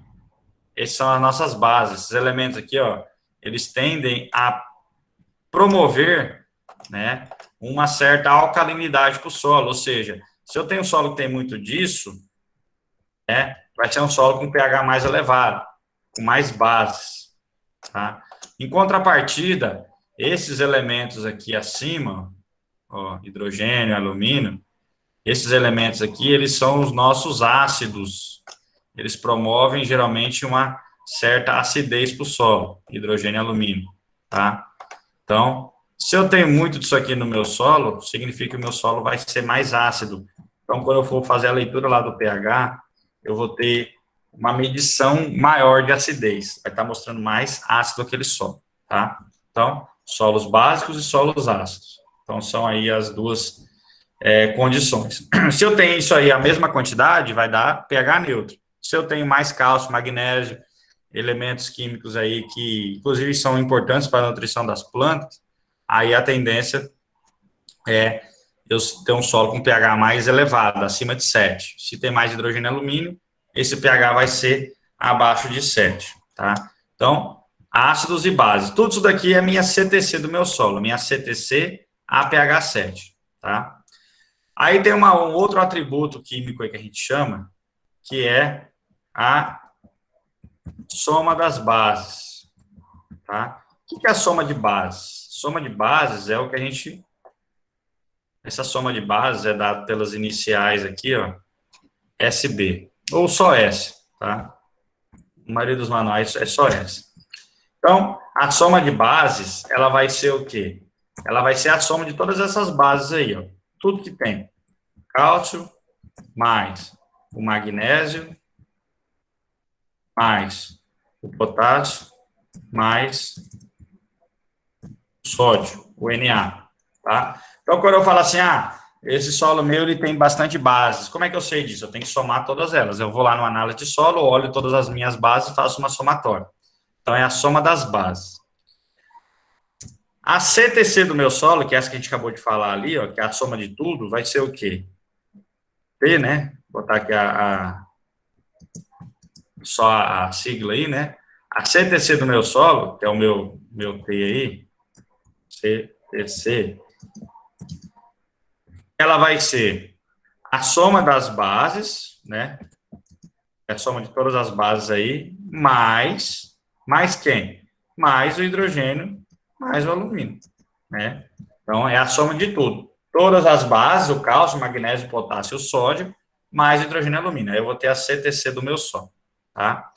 Esses são as nossas bases. Esses elementos aqui, ó, eles tendem a promover, né, uma certa alcalinidade para o solo, ou seja, se eu tenho um solo que tem muito disso, né, vai ser um solo com pH mais elevado, com mais bases, tá? Em contrapartida, esses elementos aqui acima, ó, hidrogênio, alumínio, esses elementos aqui, eles são os nossos ácidos, eles promovem geralmente uma certa acidez para o solo, hidrogênio e alumínio, tá? Então, se eu tenho muito disso aqui no meu solo, significa que o meu solo vai ser mais ácido. Então, quando eu for fazer a leitura lá do pH, eu vou ter uma medição maior de acidez. Vai estar mostrando mais ácido aquele solo, tá? Então, solos básicos e solos ácidos. Então, são aí as duas condições. Se eu tenho isso aí, a mesma quantidade, vai dar pH neutro. Se eu tenho mais cálcio, magnésio, elementos químicos aí que, inclusive, são importantes para a nutrição das plantas, aí a tendência é eu ter um solo com pH mais elevado, acima de 7. Se tem mais hidrogênio e alumínio, esse pH vai ser abaixo de 7, tá? Então, ácidos e bases. Tudo isso daqui é minha CTC do meu solo, minha CTC APH7, tá? Aí tem um outro atributo químico aí que a gente chama, que é a soma das bases, tá? O que é a soma de bases? Soma de bases é o que a gente... Essa soma de bases é dada pelas iniciais aqui, ó, SB, ou só S, tá? A maioria dos manuais é só S. Então, a soma de bases, ela vai ser o quê? Ela vai ser a soma de todas essas bases aí, ó. Tudo que tem. Cálcio, mais o magnésio, mais o potássio, mais o sódio, o Na, tá? Então, quando eu falo assim, esse solo meu, ele tem bastante bases. Como é que eu sei disso? Eu tenho que somar todas elas. Eu vou lá no análise de solo, olho todas as minhas bases e faço uma somatória. Então, é a soma das bases. A CTC do meu solo, que é essa que a gente acabou de falar ali, ó, que é a soma de tudo, vai ser o quê? T, né? Vou botar aqui só a sigla aí, né? A CTC do meu solo, que é o meu T aí, CTC, ela vai ser a soma das bases, né? É a soma de todas as bases aí, mais quem? Mais o hidrogênio, mais o alumínio, né? Então, é a soma de tudo. Todas as bases, o cálcio, o magnésio, o potássio e o sódio, mais hidrogênio e alumínio. Aí eu vou ter a CTC do meu solo, tá?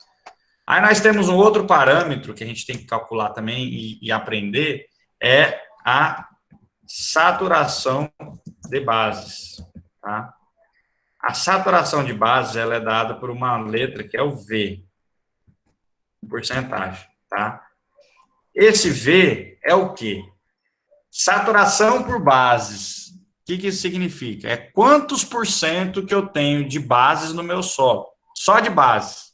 Aí nós temos um outro parâmetro que a gente tem que calcular também e aprender, é a saturação de bases, tá? A saturação de bases, ela é dada por uma letra que é o V, porcentagem, tá? Esse V é o quê? Saturação por bases. O que isso significa? É quantos por cento que eu tenho de bases no meu solo. Só de bases.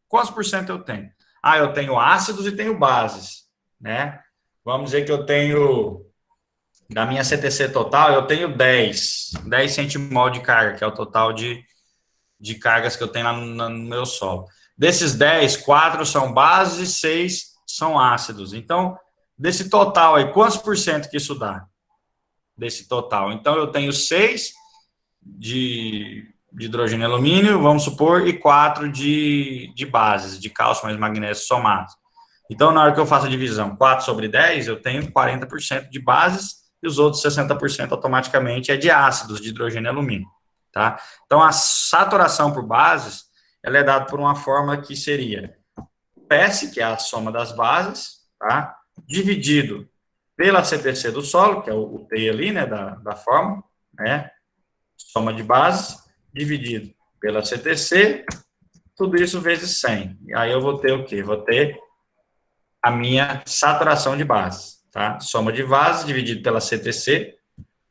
Quantos por cento eu tenho? Eu tenho ácidos e tenho bases, né? Vamos dizer que eu tenho, da minha CTC total, eu tenho 10 centimol de carga, que é o total de cargas que eu tenho lá no meu solo. Desses 10, 4 são bases e 6 são ácidos. Então, desse total aí, quantos por cento que isso dá? Desse total. Então, eu tenho 6 de hidrogênio e alumínio, vamos supor, e 4 de bases, de cálcio mais magnésio somados. Então, na hora que eu faço a divisão 4 sobre 10, eu tenho 40% de bases e os outros 60% automaticamente é de ácidos, de hidrogênio e alumínio, tá? Então, a saturação por bases, ela é dada por uma fórmula que seria PS, que é a soma das bases, tá? Dividido pela CTC do solo, que é o T ali, né, da fórmula, né? Soma de bases, dividido pela CTC, tudo isso vezes 100. E aí eu vou ter o quê? Vou ter a minha saturação de bases, tá? Soma de bases dividido pela CTC,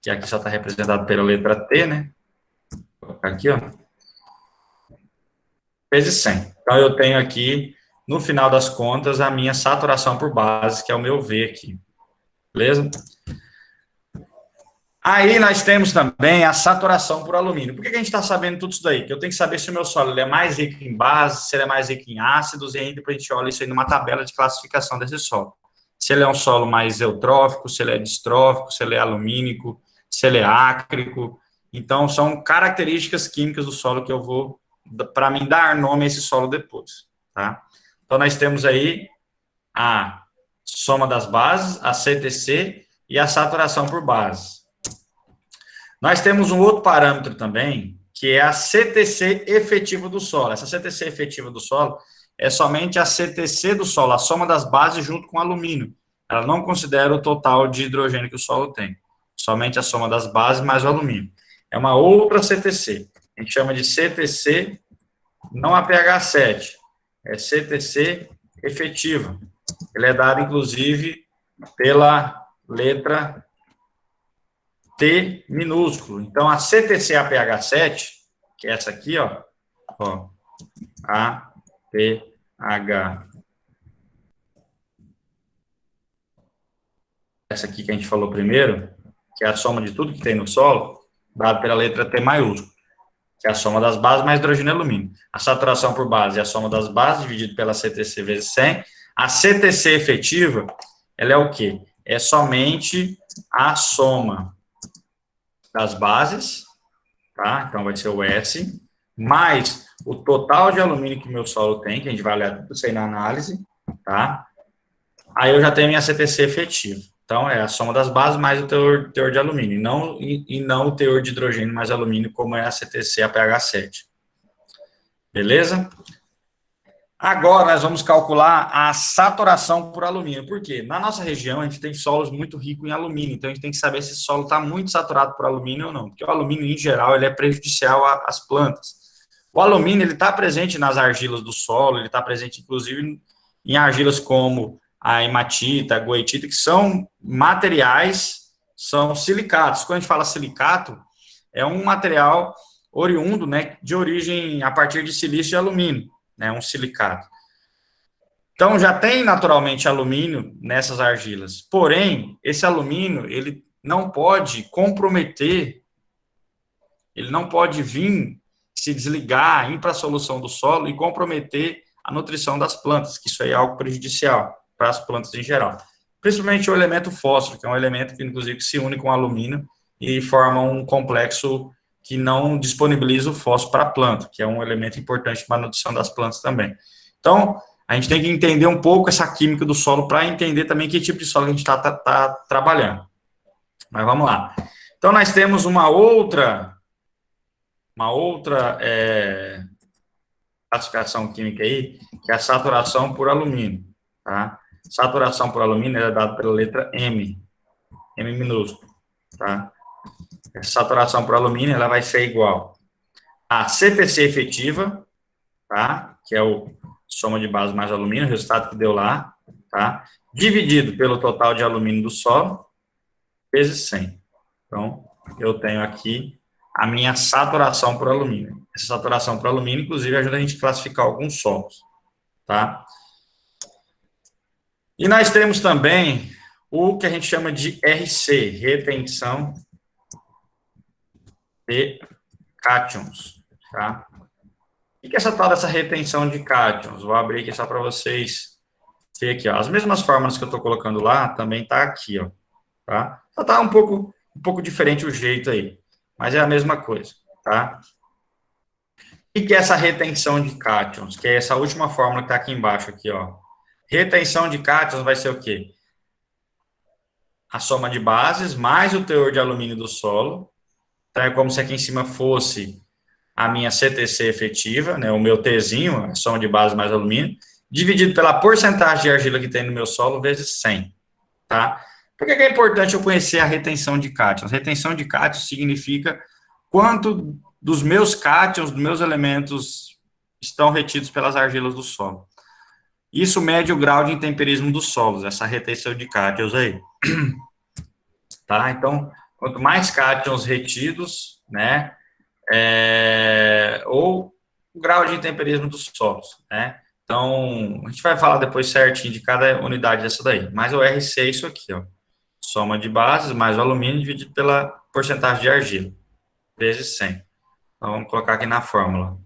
que aqui só está representado pela letra T, né? Vou colocar aqui, ó. Vezes 100. Então, eu tenho aqui, no final das contas, a minha saturação por bases, que é o meu V aqui. Beleza? Aí nós temos também a saturação por alumínio. Por que a gente está sabendo tudo isso daí? Que eu tenho que saber se o meu solo é mais rico em bases, se ele é mais rico em ácidos, e ainda depois a gente olha isso aí numa tabela de classificação desse solo. Se ele é um solo mais eutrófico, se ele é distrófico, se ele é alumínico, se ele é ácrico. Então, são características químicas do solo que eu vou, para mim, dar nome a esse solo depois, tá? Então, nós temos aí a soma das bases, a CTC e a saturação por bases. Nós temos um outro parâmetro também, que é a CTC efetiva do solo. Essa CTC efetiva do solo é somente a CTC do solo, a soma das bases junto com o alumínio. Ela não considera o total de hidrogênio que o solo tem. Somente a soma das bases mais o alumínio. É uma outra CTC. A gente chama de CTC, não a pH7. É CTC efetiva. Ele é dado, inclusive, pela letra T minúsculo. Então, a CTC APH7, que é essa aqui, ó, APH. Essa aqui que a gente falou primeiro, que é a soma de tudo que tem no solo, dado pela letra T maiúsculo, que é a soma das bases mais hidrogênio e alumínio. A saturação por base é a soma das bases, dividido pela CTC vezes 100. A CTC efetiva, ela é o quê? É somente a soma das bases, tá? Então, vai ser o S, mais o total de alumínio que o meu solo tem, que a gente vai olhar tudo isso aí na análise, tá? Aí eu já tenho minha CTC efetiva. Então, é a soma das bases mais o teor de alumínio, e não o teor de hidrogênio mais alumínio, como é a CTC, a pH7. Beleza? Agora, nós vamos calcular a saturação por alumínio. Por quê? Na nossa região, a gente tem solos muito ricos em alumínio, então a gente tem que saber se esse solo está muito saturado por alumínio ou não, porque o alumínio, em geral, ele é prejudicial às plantas. O alumínio, ele está presente nas argilas do solo, ele está presente, inclusive, em argilas como a hematita, a goetita, que são materiais, são silicatos. Quando a gente fala silicato, é um material oriundo, né, de origem a partir de silício e alumínio, né, um silicato. Então, já tem naturalmente alumínio nessas argilas. Porém, esse alumínio, ele não pode comprometer, ele não pode vir se desligar, ir para a solução do solo e comprometer a nutrição das plantas, que isso aí é algo prejudicial para as plantas em geral. Principalmente o elemento fósforo, que é um elemento que, inclusive, se une com alumínio e forma um complexo que não disponibiliza o fósforo para a planta, que é um elemento importante para a nutrição das plantas também. Então, a gente tem que entender um pouco essa química do solo para entender também que tipo de solo que a gente está trabalhando. Mas vamos lá. Então, nós temos uma outra classificação química aí, que é a saturação por alumínio, tá? Saturação por alumínio é dada pela letra M minúsculo, tá? Essa saturação por alumínio, ela vai ser igual a CTC efetiva, tá? Que é o soma de base mais alumínio, o resultado que deu lá, tá? Dividido pelo total de alumínio do solo, vezes 100. Então, eu tenho aqui a minha saturação por alumínio. Essa saturação por alumínio, inclusive, ajuda a gente a classificar alguns solos, tá? E nós temos também o que a gente chama de RC, retenção de cátions, tá? O que é essa tal dessa retenção de cátions? Vou abrir aqui só para vocês verem aqui, ó. As mesmas fórmulas que eu estou colocando lá, também tá aqui, ó, tá? Só tá um pouco diferente o jeito aí, mas é a mesma coisa, tá? O que é essa retenção de cátions? Que é essa última fórmula que tá aqui embaixo, aqui, ó. Retenção de cátions vai ser o quê? A soma de bases mais o teor de alumínio do solo. Então, é como se aqui em cima fosse a minha CTC efetiva, né, o meu Tzinho, a soma de bases mais alumínio, dividido pela porcentagem de argila que tem no meu solo, vezes 100, tá? Por que é importante eu conhecer a retenção de cátions? Retenção de cátions significa quanto dos meus cátions, dos meus elementos, estão retidos pelas argilas do solo. Isso mede o grau de intemperismo dos solos, essa retenção de cátions aí. Tá? Então, quanto mais cátions retidos, né, ou o grau de intemperismo dos solos, né? Então, a gente vai falar depois certinho de cada unidade dessa daí. Mas o RC é isso aqui, ó. Soma de bases mais o alumínio dividido pela porcentagem de argila, vezes 100. Então, vamos colocar aqui na fórmula,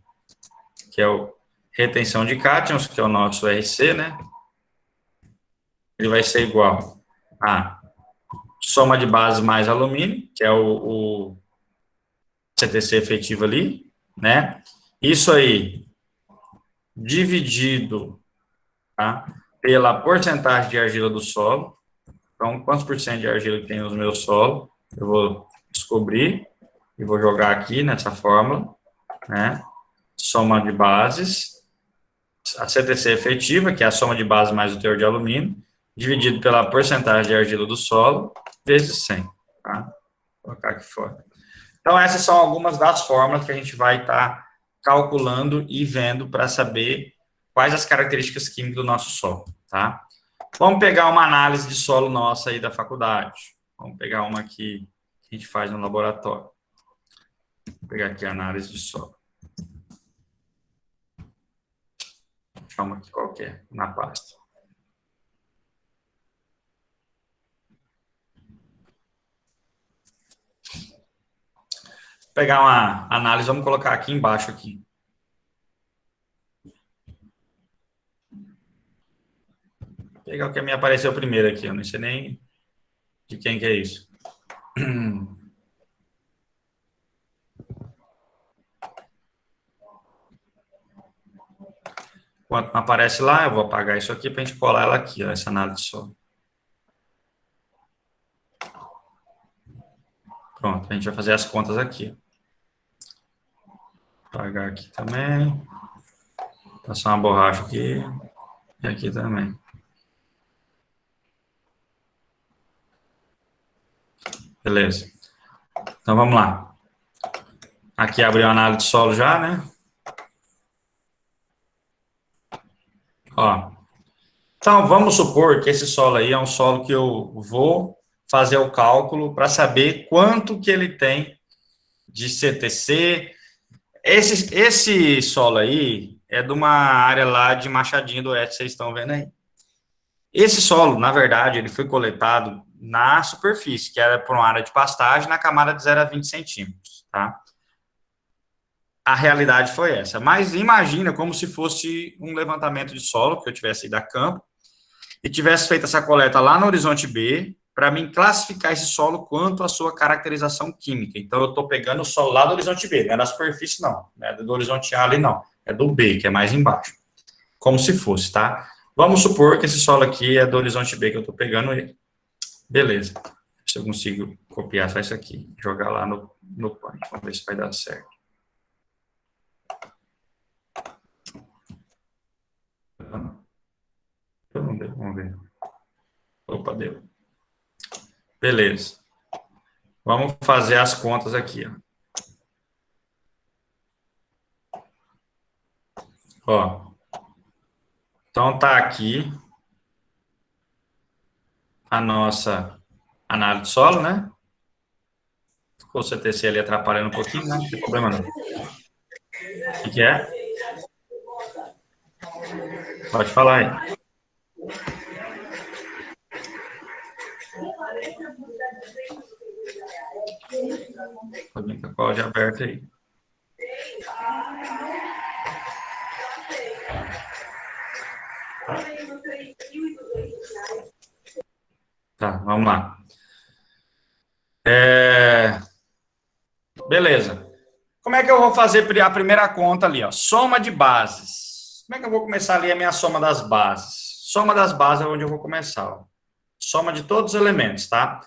que é o retenção de cátions, que é o nosso RC, né? Ele vai ser igual a soma de bases mais alumínio, que é o CTC efetivo ali, né? Isso aí, dividido, tá, pela porcentagem de argila do solo. Então, quantos por cento de argila que tem no meu solo? Eu vou descobrir e vou jogar aqui nessa fórmula, né? Soma de bases, a CTC efetiva, que é a soma de bases mais o teor de alumínio, dividido pela porcentagem de argila do solo, vezes 100, tá? Vou colocar aqui fora. Então, essas são algumas das fórmulas que a gente vai estar calculando e vendo para saber quais as características químicas do nosso solo, tá? Vamos pegar uma análise de solo nossa aí da faculdade. Vamos pegar uma aqui que a gente faz no laboratório. Vou pegar aqui a análise de solo. Deixa uma aqui qualquer, na pasta. Vou pegar uma análise, vamos colocar aqui embaixo aqui. pegar o que me apareceu primeiro aqui, eu não sei nem de quem que é isso. Enquanto não aparece lá, eu vou apagar isso aqui para a gente colar ela aqui, ó, essa análise de solo. Pronto, a gente vai fazer as contas aqui. Apagar aqui também. Passar uma borracha aqui. E aqui também. Beleza. Então, vamos lá. Aqui abriu a análise de solo já, né? Ó. Então, vamos supor que esse solo aí é um solo que eu vou fazer o cálculo para saber quanto que ele tem de CTC. Esse solo aí é de uma área lá de Machadinho do Oeste, vocês estão vendo aí. Esse solo, na verdade, ele foi coletado na superfície, que era por uma área de pastagem, na camada de 0 a 20 centímetros, tá? A realidade foi essa. Mas imagina como se fosse um levantamento de solo, que eu tivesse ido a campo, e tivesse feito essa coleta lá no Horizonte B, para mim classificar esse solo quanto à sua caracterização química. Então, eu estou pegando o solo lá do Horizonte B, não é da superfície, não. Não é do Horizonte A ali, não. É do B, que é mais embaixo. Como se fosse, tá? Vamos supor que esse solo aqui é do Horizonte B, que eu estou pegando ele. Beleza. Se eu consigo copiar só isso aqui, jogar lá no Paint. Vamos ver se vai dar certo. Vamos ver. Opa, deu. Beleza. Vamos fazer as contas aqui, ó. Então, tá aqui a nossa análise de solo, né? Ficou o CTC ali atrapalhando um pouquinho, não tem problema não. O que é? Pode falar aí. Pode com a código aberto aí. Tá, vamos lá. Beleza. Como é que eu vou fazer a primeira conta ali, ó? Soma de bases. Como é que eu vou começar ali a minha soma das bases? Soma das bases é onde eu vou começar, ó. Soma de todos os elementos, tá?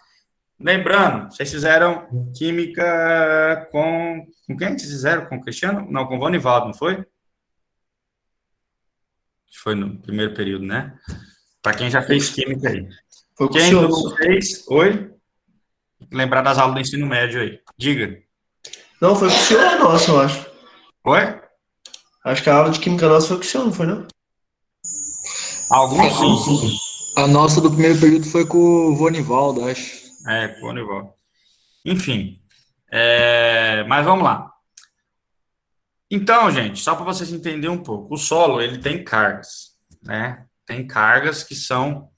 Lembrando, vocês fizeram química com quem vocês fizeram? Com o Cristiano? Não, com o Vonivaldo, não foi? Foi no primeiro período, né? Para quem já fez química aí. Foi com quem o senhor. não fez? Oi? Lembrar das aulas do ensino médio aí. Diga. Não, foi com o senhor nosso, eu acho. Oi? Acho que a aula de química nossa foi com o senhor, não foi, não? Alguns sim. A nossa do primeiro período foi com o Vonivaldo, acho. Com o Vonivaldo. Enfim. Mas vamos lá. Então, gente, só para vocês entenderem um pouco, o solo, ele tem cargas, né? Tem cargas que são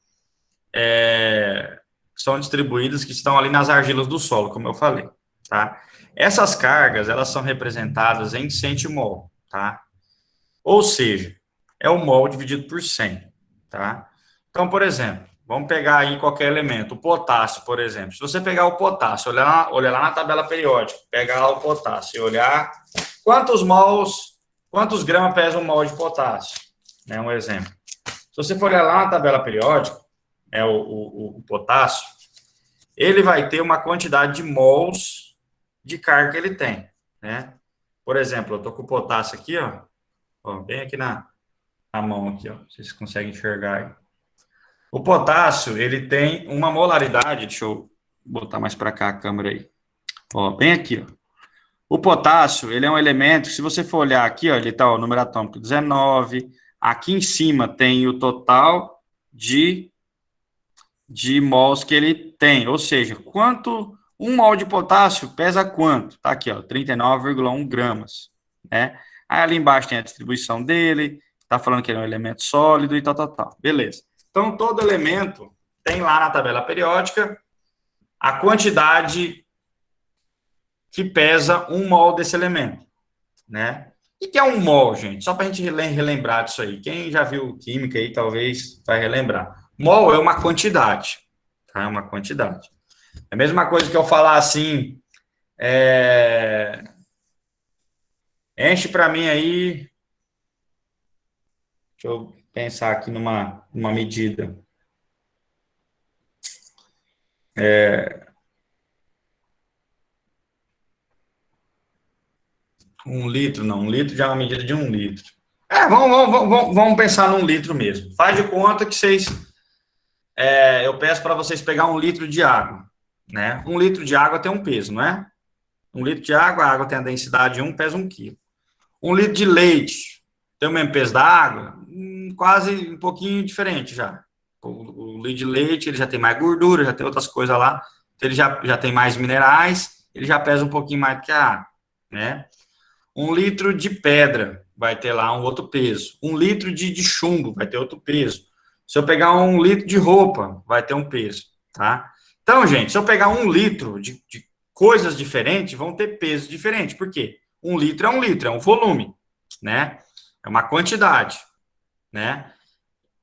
distribuídas, que estão ali nas argilas do solo, como eu falei, tá? Essas cargas, elas são representadas em centimol, tá? Ou seja, é o mol dividido por 100, tá? Então, por exemplo, vamos pegar aí qualquer elemento, o potássio, por exemplo. Se você pegar o potássio, olhar lá na tabela periódica, pegar lá o potássio e olhar quantos gramas pesa um mol de potássio, né? Um exemplo. Se você for olhar lá na tabela periódica, o potássio, ele vai ter uma quantidade de mols de carga que ele tem, né? Por exemplo, eu tô com o potássio aqui, ó bem aqui na mão aqui, ó, vocês conseguem enxergar aí. O potássio, ele tem uma molaridade, deixa eu botar mais para cá a câmera aí, ó, bem aqui, ó. O potássio, ele é um elemento, se você for olhar aqui, ó, ele tá, o número atômico 19, aqui em cima tem o total de mols que ele tem, ou seja, um mol de potássio pesa quanto? Tá aqui, ó, 39,1 gramas, né? Aí ali embaixo tem a distribuição dele, tá falando que ele é um elemento sólido e tal. Beleza. Então, todo elemento tem lá na tabela periódica a quantidade que pesa um mol desse elemento, né? E que é um mol, gente? Só para a gente relembrar disso aí. Quem já viu química aí, talvez vai relembrar. Mol é uma quantidade, tá? É uma quantidade. É a mesma coisa que eu falar assim, enche para mim aí, deixa eu pensar aqui numa medida. 1 litro, não. 1 litro já é uma medida de 1 litro. Vamos pensar num litro mesmo. Faz de conta que eu peço para vocês pegar 1 litro de água, né? 1 litro de água tem um peso, não é? 1 litro de água, a água tem a densidade de 1, pesa 1 quilo. 1 litro de leite tem o mesmo peso da água? Quase um pouquinho diferente já. O litro de leite, ele já tem mais gordura, já tem outras coisas lá, ele já tem mais minerais, ele já pesa um pouquinho mais do que a água, né? 1 litro de pedra vai ter lá um outro peso. 1 litro de chumbo vai ter outro peso. Se eu pegar 1 litro de roupa, vai ter um peso, tá? Então, gente, se eu pegar 1 litro de coisas diferentes, vão ter pesos diferentes. Por quê? 1 litro é 1 litro, é um volume, né? É uma quantidade, né?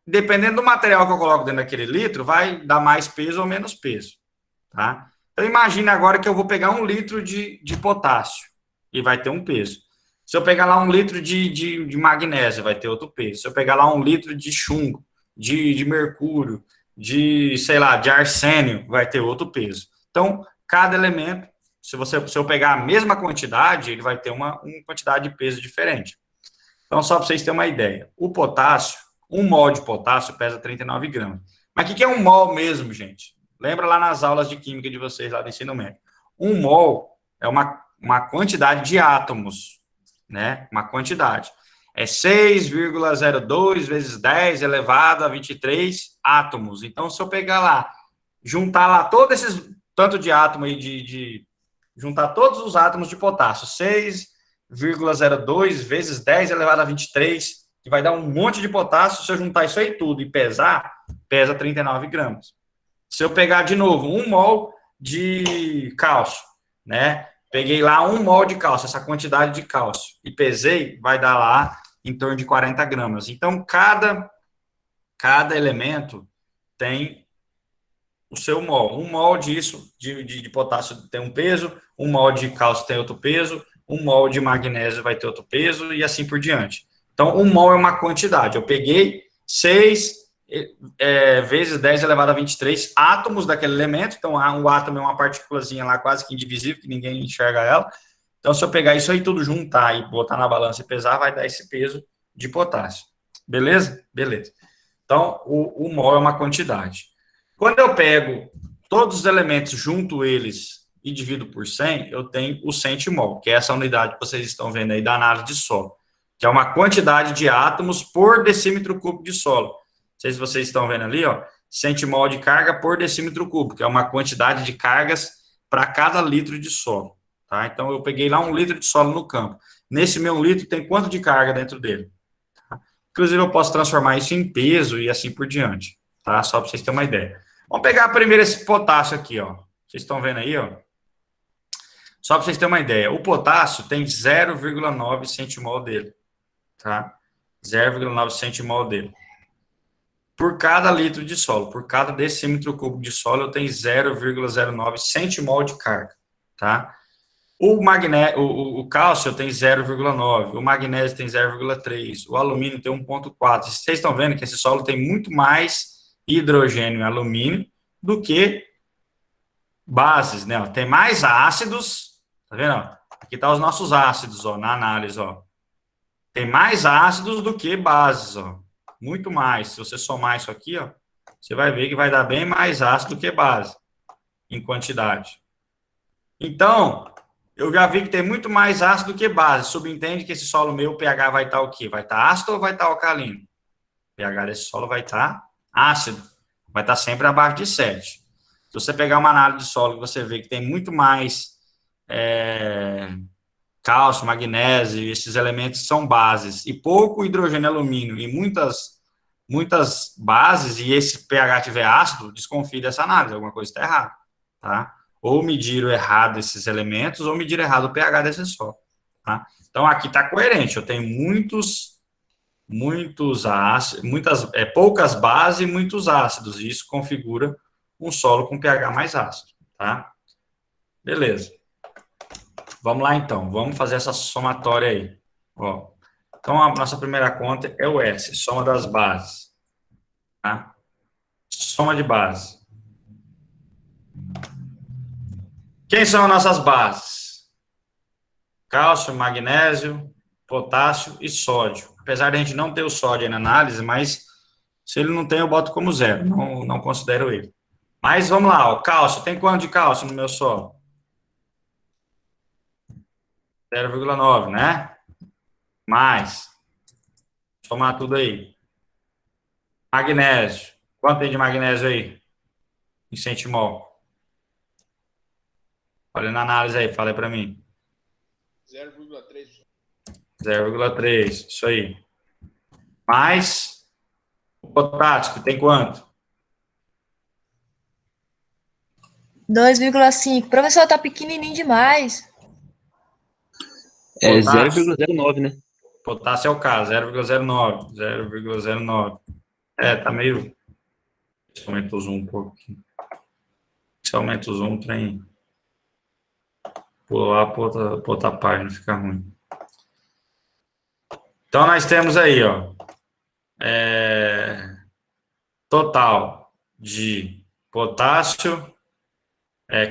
Dependendo do material que eu coloco dentro daquele litro, vai dar mais peso ou menos peso, tá? Então, imagine agora que eu vou pegar 1 litro de potássio e vai ter um peso. Se eu pegar lá 1 litro de magnésio, vai ter outro peso. Se eu pegar lá 1 litro de chumbo, de mercúrio, sei lá, de arsênio, vai ter outro peso. Então, cada elemento, se eu pegar a mesma quantidade, ele vai ter uma quantidade de peso diferente. Então, só para vocês terem uma ideia, o potássio, 1 mol de potássio pesa 39 gramas. Mas o que é 1 mol mesmo, gente? Lembra lá nas aulas de química de vocês, lá do ensino médio. 1 mol é uma quantidade de átomos, né? Uma quantidade. É 6,02 vezes 10 elevado a 23 átomos. Então, se eu pegar lá, juntar lá todos esses tanto de átomo aí, juntar todos os átomos de potássio, 6,02 vezes 10 elevado a 23, que vai dar um monte de potássio. Se eu juntar isso aí tudo e pesar, pesa 39 gramas. Se eu pegar de novo 1 mol de cálcio, né? Peguei lá 1 mol de cálcio, essa quantidade de cálcio, e pesei, vai dar lá em torno de 40 gramas. Então, cada elemento tem o seu mol. 1 mol disso, de potássio tem um peso, 1 mol de cálcio tem outro peso, 1 mol de magnésio vai ter outro peso, e assim por diante. Então, 1 mol é uma quantidade. Eu peguei 6 vezes 10 elevado a 23 átomos daquele elemento. Então, o átomo é uma partículazinha lá quase que indivisível, que ninguém enxerga ela. Então, se eu pegar isso aí tudo, juntar e botar na balança e pesar, vai dar esse peso de potássio. Beleza? Beleza. Então, o mol é uma quantidade. Quando eu pego todos os elementos, junto eles e divido por 100, eu tenho o centimol, que é essa unidade que vocês estão vendo aí da análise de solo, que é uma quantidade de átomos por decímetro cúbico de solo. Não sei se vocês estão vendo ali, ó, centimol de carga por decímetro cúbico, que é uma quantidade de cargas para cada litro de solo, tá? Então, eu peguei lá 1 litro de solo no campo. Nesse meu 1 litro, tem quanto de carga dentro dele? Tá? Inclusive, eu posso transformar isso em peso e assim por diante, tá? Só para vocês terem uma ideia. Vamos pegar primeiro esse potássio aqui, ó. Vocês estão vendo aí, ó? Só para vocês terem uma ideia. O potássio tem 0,9 centimol dele, tá? 0,9 centimol dele. Por cada litro de solo, por cada decímetro cúbico de solo, eu tenho 0,09 centimol de carga, tá? O cálcio tem 0,9, o magnésio tem 0,3, o alumínio tem 1,4. Vocês estão vendo que esse solo tem muito mais hidrogênio e alumínio do que bases, né? Tem mais ácidos, tá vendo? Aqui tá os nossos ácidos, ó, na análise, ó. Tem mais ácidos do que bases, ó. Muito mais. Se você somar isso aqui, ó, você vai ver que vai dar bem mais ácido do que base, em quantidade. Então, eu já vi que tem muito mais ácido do que base. Subentende que esse solo meu, o pH vai estar o quê? Vai estar ácido ou vai estar alcalino? O pH desse solo vai estar ácido. Vai estar sempre abaixo de 7. Se você pegar uma análise de solo e você vê que tem muito mais cálcio, magnésio, esses elementos são bases, e pouco hidrogênio e alumínio, e muitas bases, e esse pH tiver ácido, desconfie dessa análise, alguma coisa está errada, tá? Ou mediram errado esses elementos, ou mediram errado o pH desse solo, tá? Então, aqui está coerente, eu tenho muitos poucas bases e muitos ácidos, e isso configura um solo com pH mais ácido, tá? Beleza. Vamos lá, então. Vamos fazer essa somatória aí. Ó. Então, a nossa primeira conta é o S, soma das bases. Tá? Soma de bases. Quem são as nossas bases? Cálcio, magnésio, potássio e sódio. Apesar de a gente não ter o sódio aí na análise, mas se ele não tem, eu boto como zero. Não considero ele. Mas vamos lá, o cálcio. Tem quanto de cálcio no meu solo? 0,9, né? Mais. Somar tudo aí. Magnésio. Quanto tem de magnésio aí? Em centimol. Olha na análise aí, fala aí pra mim. 0,3. 0,3, isso aí. Mais o potássio, tem quanto? 2,5. Professor, tá pequenininho demais. É 0,09, né? Potássio é o caso, 0,09. 0,09. Tá meio... Se aumenta o zoom um pouquinho. Se aumenta o zoom, tem... Pular para outra página, fica ruim. Então, nós temos aí, ó, total de potássio,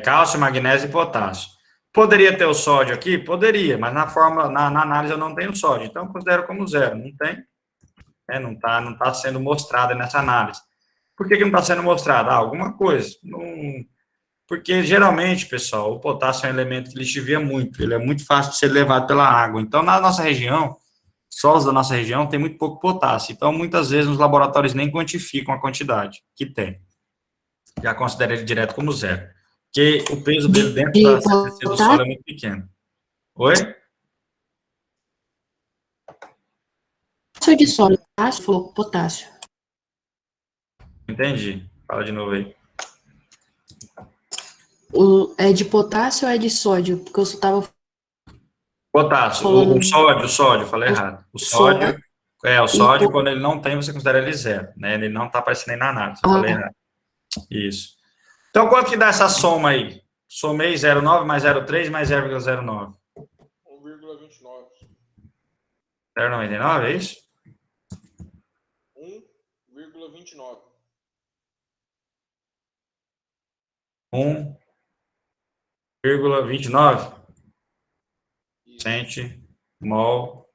cálcio, magnésio e potássio. Poderia ter o sódio aqui? Poderia, mas na fórmula, na análise eu não tenho sódio, então eu considero como zero. Não tem, não tá sendo mostrado nessa análise. Por que não está sendo mostrado? Alguma coisa. Porque, geralmente, pessoal, o potássio é um elemento que lixivia muito. Ele é muito fácil de ser levado pela água. Então, na nossa região, solos da nossa região tem muito pouco potássio. Então, muitas vezes, os laboratórios nem quantificam a quantidade que tem. Já considera ele direto como zero. Porque o peso dele dentro da CTC do solo é muito pequeno. Oi? De sólido, potássio. Entendi. Fala de novo aí. É de potássio ou é de sódio? Porque eu só estava... Potássio. O sódio, falei errado. O sódio, quando ele não tem, você considera ele zero, né? Ele não está aparecendo aí na análise, eu falei errado. Isso. Então, quanto que dá essa soma aí? Somei 0,9 mais 0,3 mais 0,09. 1,29. 0,99, é isso? 1,29. 1,29 centimol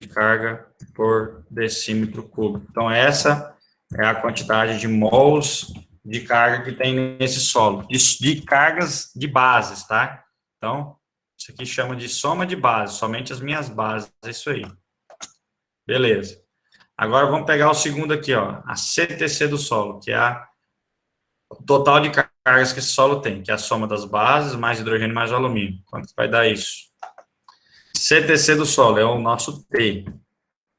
de carga por decímetro cúbico. Então, essa é a quantidade de mols de carga que tem nesse solo, de cargas de bases, tá? Então, isso aqui chama de soma de bases, somente as minhas bases, é isso aí. Beleza. Agora, vamos pegar o segundo aqui, ó, a CTC do solo, que é o total de cargas que esse solo tem, que é a soma das bases, mais hidrogênio, mais alumínio. Quanto vai dar isso? CTC do solo é o nosso T,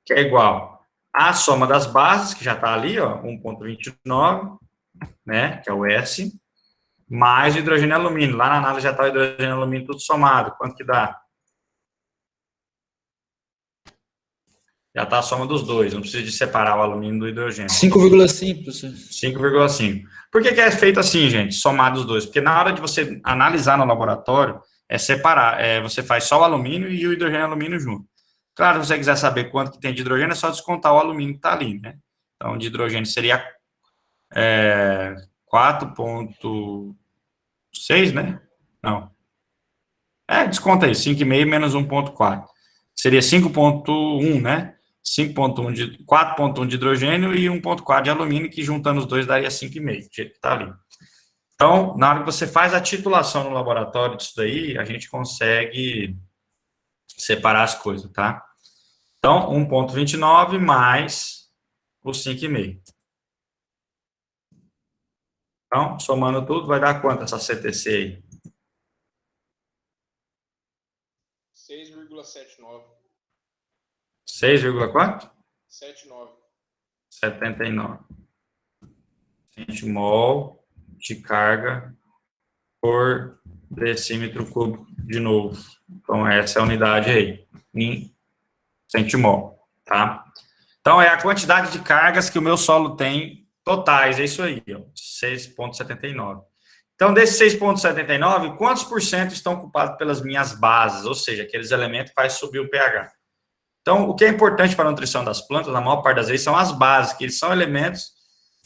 que é igual à soma das bases, que já está ali, ó, 1,29, né, que é o S, mais o hidrogênio e alumínio. Lá na análise já está o hidrogênio e alumínio tudo somado. Quanto que dá? Já está a soma dos dois, não precisa de separar o alumínio do hidrogênio. 5,5, professor. 5,5. Por que é feito assim, gente, somar os dois? Porque na hora de você analisar no laboratório, é separar, você faz só o alumínio e o hidrogênio e alumínio junto. Claro, se você quiser saber quanto que tem de hidrogênio, é só descontar o alumínio que está ali, né? Então, de hidrogênio seria 4,6, né? Não. Desconta aí, 5,5 menos 1,4. Seria 5,1, né? 4,1 de hidrogênio e 1,4 de alumínio, que juntando os dois daria 5,5, do jeito que está ali. Então, na hora que você faz a titulação no laboratório disso daí, a gente consegue separar as coisas, tá? Então, 1,29 mais o 5,5. Então, somando tudo, vai dar quanto essa CTC aí? 6,79. 6, quanto? 79. 79. Centimol de carga por decímetro cúbico de novo. Então, essa é a unidade aí, em centimol, tá? Então, é a quantidade de cargas que o meu solo tem totais, é isso aí, ó, 6,79. Então, desses 6,79, quantos por cento estão ocupados pelas minhas bases, ou seja, aqueles elementos que fazem subir o pH? Então, o que é importante para a nutrição das plantas, na maior parte das vezes, são as bases, que eles são elementos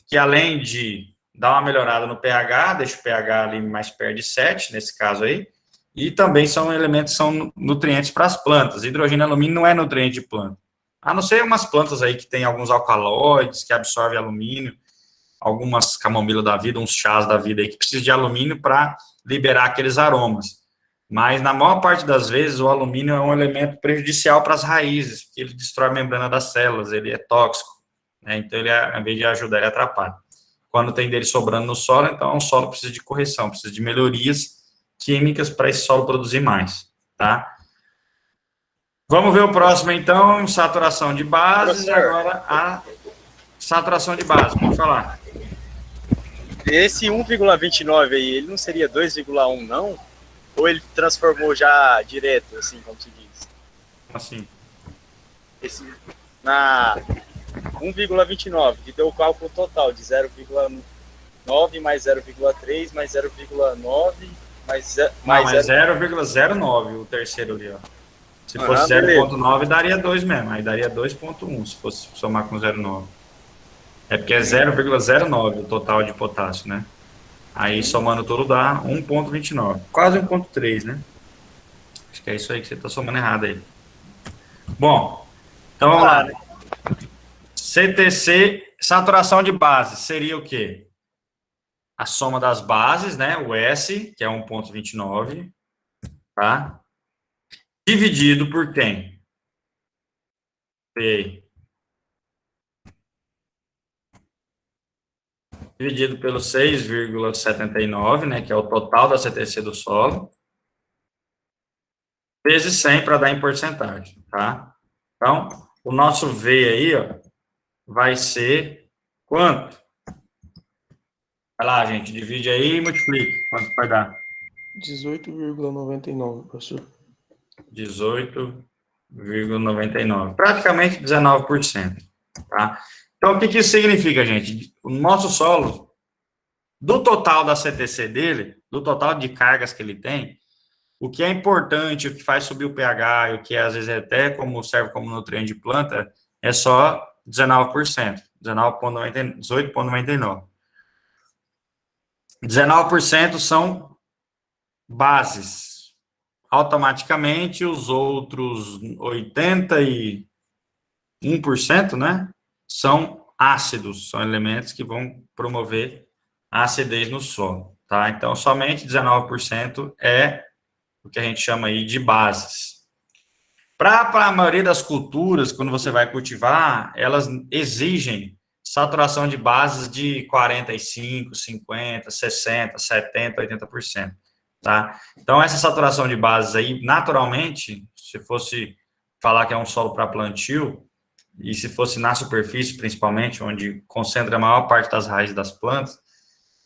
que, além de dar uma melhorada no pH, deixa o pH ali mais perto de 7, nesse caso aí, e também são elementos, são nutrientes para as plantas. Hidrogênio e alumínio não é nutriente de planta. A não ser umas plantas aí que tem alguns alcaloides, que absorvem alumínio, algumas camomila da vida, uns chás da vida aí, que precisam de alumínio para liberar aqueles aromas. Mas, na maior parte das vezes, o alumínio é um elemento prejudicial para as raízes, porque ele destrói a membrana das células, ele é tóxico, né? Então, ele, ao invés de ajudar, ele atrapalha. Quando tem dele sobrando no solo, então, o solo precisa de correção, precisa de melhorias químicas para esse solo produzir mais, tá? Vamos ver o próximo, então, saturação de bases, agora a saturação de base, vamos falar. Esse 1,29 aí, ele não seria 2,1, não? Ou ele transformou já direto, assim, como se diz? Assim. Esse, na 1,29, que deu o cálculo total de 0,9 mais 0,3 mais 0,9 mais 0,09 o terceiro ali, ó. Se fosse 0,9, daria 2 mesmo, aí daria 2,1 se fosse somar com 0,9. É porque é 0,09 o total de potássio, né? Aí, somando tudo, dá 1,29. Quase 1,3, né? Acho que é isso aí que você está somando errado aí. Bom, então vamos lá. CTC, saturação de base, seria o quê? A soma das bases, né? O S, que é 1,29, tá? Dividido por quem? P. Dividido pelo 6,79, né, que é o total da CTC do solo, vezes 100 para dar em porcentagem, tá? Então, o nosso V aí, ó, vai ser quanto? Vai lá, gente, divide aí e multiplica. Quanto vai dar? 18,99, professor. 18,99. Praticamente 19%, tá? Então, o que isso significa, gente? O nosso solo, do total da CTC dele, do total de cargas que ele tem, o que é importante, o que faz subir o pH, e o que às vezes até serve como nutriente de planta, é só 19%, 18,99%. 19% são bases. Automaticamente, os outros 81%, né? São ácidos, são elementos que vão promover a acidez no solo, tá? Então, somente 19% é o que a gente chama aí de bases. Para a maioria das culturas, quando você vai cultivar, elas exigem saturação de bases de 45%, 50%, 60%, 70%, 80%, tá? Então, essa saturação de bases aí, naturalmente, se fosse falar que é um solo para plantio, e se fosse na superfície, principalmente, onde concentra a maior parte das raízes das plantas,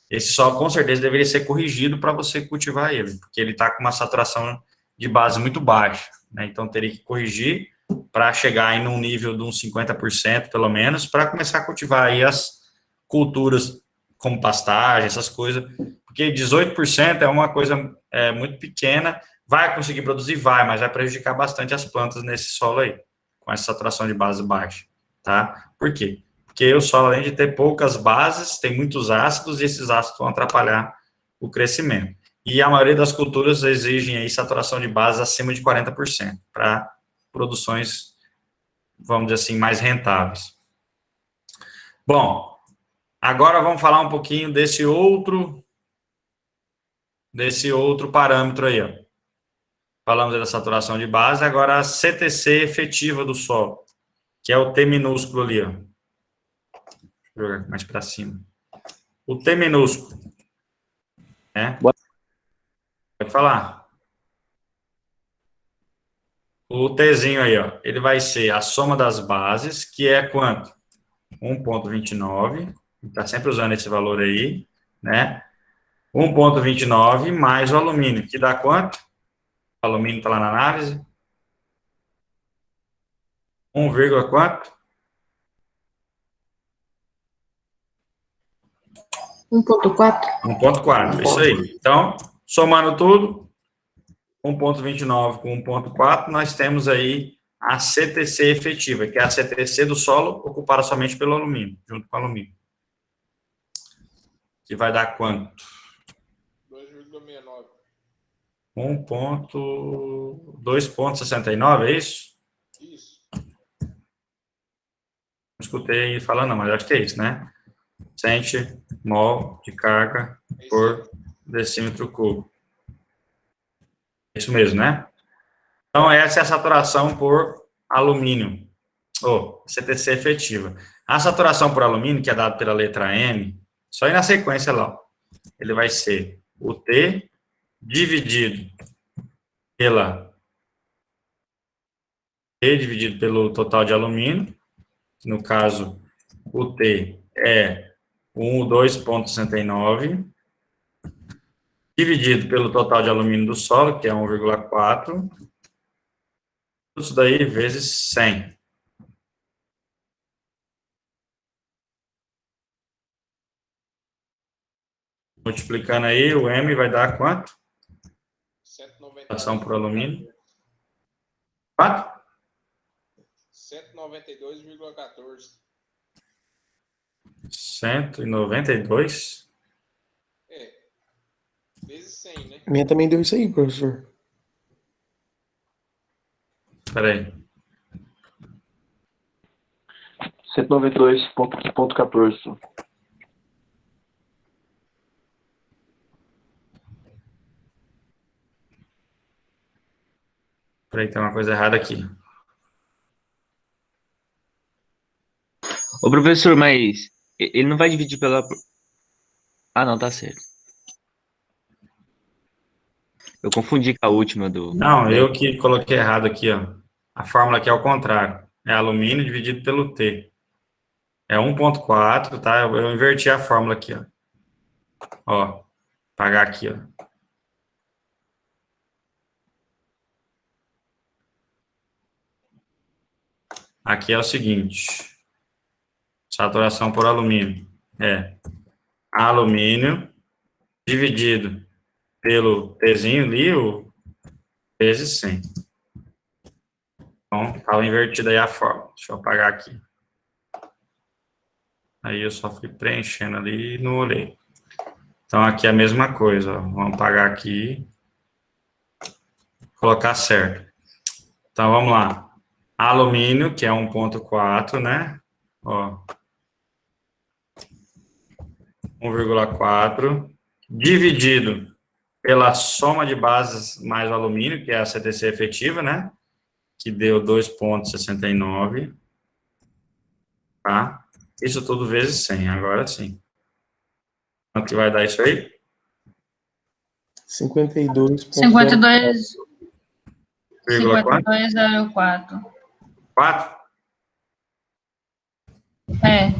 esse solo, com certeza, deveria ser corrigido para você cultivar ele, porque ele está com uma saturação de base muito baixa, né? Então, teria que corrigir para chegar aí num nível de uns 50%, pelo menos, para começar a cultivar aí as culturas como pastagem, essas coisas, porque 18% é uma coisa muito pequena, vai conseguir produzir, mas vai prejudicar bastante as plantas nesse solo aí, com essa saturação de base baixa, tá? Por quê? Porque o solo, além de ter poucas bases, tem muitos ácidos, e esses ácidos vão atrapalhar o crescimento. E a maioria das culturas exigem aí saturação de base acima de 40%, para produções, vamos dizer assim, mais rentáveis. Bom, agora vamos falar um pouquinho desse outro parâmetro aí, ó. Falamos da saturação de base, agora a CTC efetiva do solo, que é o T minúsculo ali, ó. Deixa eu jogar mais para cima. O T minúsculo, né? Pode falar. O Tzinho aí, ó, ele vai ser a soma das bases, que é quanto? 1,29, está sempre usando esse valor aí, né? 1,29 mais o alumínio, que dá quanto? O alumínio está lá na análise. 1, quanto? 1.4. 1.4, isso aí. Então, somando tudo, 1.29 com 1.4, nós temos aí a CTC efetiva, que é a CTC do solo ocupada somente pelo alumínio, junto com o alumínio. Que vai dar quanto? 2,69. 2,69, é isso? Isso. Não escutei falando, não, mas acho que é isso, né? Cent/mol de carga por decímetro cúbico. Isso mesmo, né? Então, essa é a saturação por alumínio, ou CTC efetiva. A saturação por alumínio, que é dada pela letra M, só ir na sequência lá, ó. Ele vai ser o T dividido pelo total de alumínio, no caso, o T é 2,69, dividido pelo total de alumínio do solo, que é 1,4, isso daí vezes 100. Multiplicando aí, o M vai dar quanto? 192 por alumínio. Quanto? 192,14. 192? Vezes 100, né? Minha também deu isso aí, professor. Espera aí. 192,14. Peraí, tem uma coisa errada aqui. Ô, professor, mas ele não vai dividir pela... Ah, não, tá certo. Eu confundi com a última do... Não, eu que coloquei errado aqui, ó. A fórmula aqui é ao contrário. É alumínio dividido pelo T. É 1,4, tá? Eu inverti a fórmula aqui, ó. Ó, pagar aqui, ó. Aqui é o seguinte. Saturação por alumínio. É alumínio dividido pelo Tzinho ali, vezes 100. Então, estava invertida aí a fórmula. Deixa eu apagar aqui. Aí eu só fui preenchendo ali e não olhei. Então, aqui é a mesma coisa, ó. Vamos apagar aqui. Colocar certo. Então, vamos lá. Alumínio, que é 1,4, né? Ó. 1,4 dividido pela soma de bases mais o alumínio, que é a CTC efetiva, né? Que deu 2,69. Tá? Isso tudo vezes 100, agora sim. Quanto que vai dar isso aí? 52. 52,04. 4? É.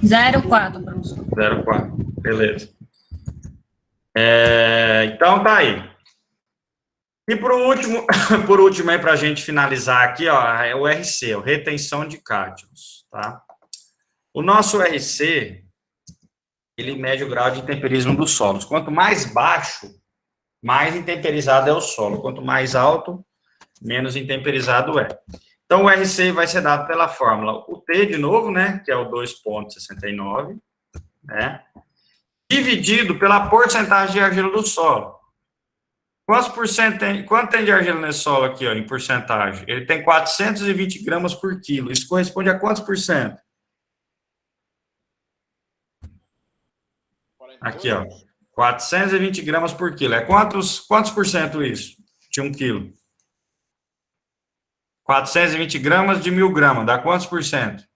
0,4, professor. 0,4. Beleza. Então, tá aí. E por último aí, para a gente finalizar aqui, ó, é o RC, o retenção de cátions, tá? O nosso RC, ele mede o grau de intemperismo dos solos. Quanto mais baixo, mais intemperizado é o solo. Quanto mais alto, menos intemperizado é. Então, o RC vai ser dado pela fórmula, o T de novo, né, que é o 2,69, né, dividido pela porcentagem de argila do solo. Quanto tem de argila nesse solo aqui, ó, em porcentagem? Ele tem 420 gramas por quilo. Isso corresponde a quantos por cento? Aqui, ó, 420 gramas por quilo. É quantos por cento isso? De 1 quilo. 420 gramas de 1.000 gramas, dá quantos por cento?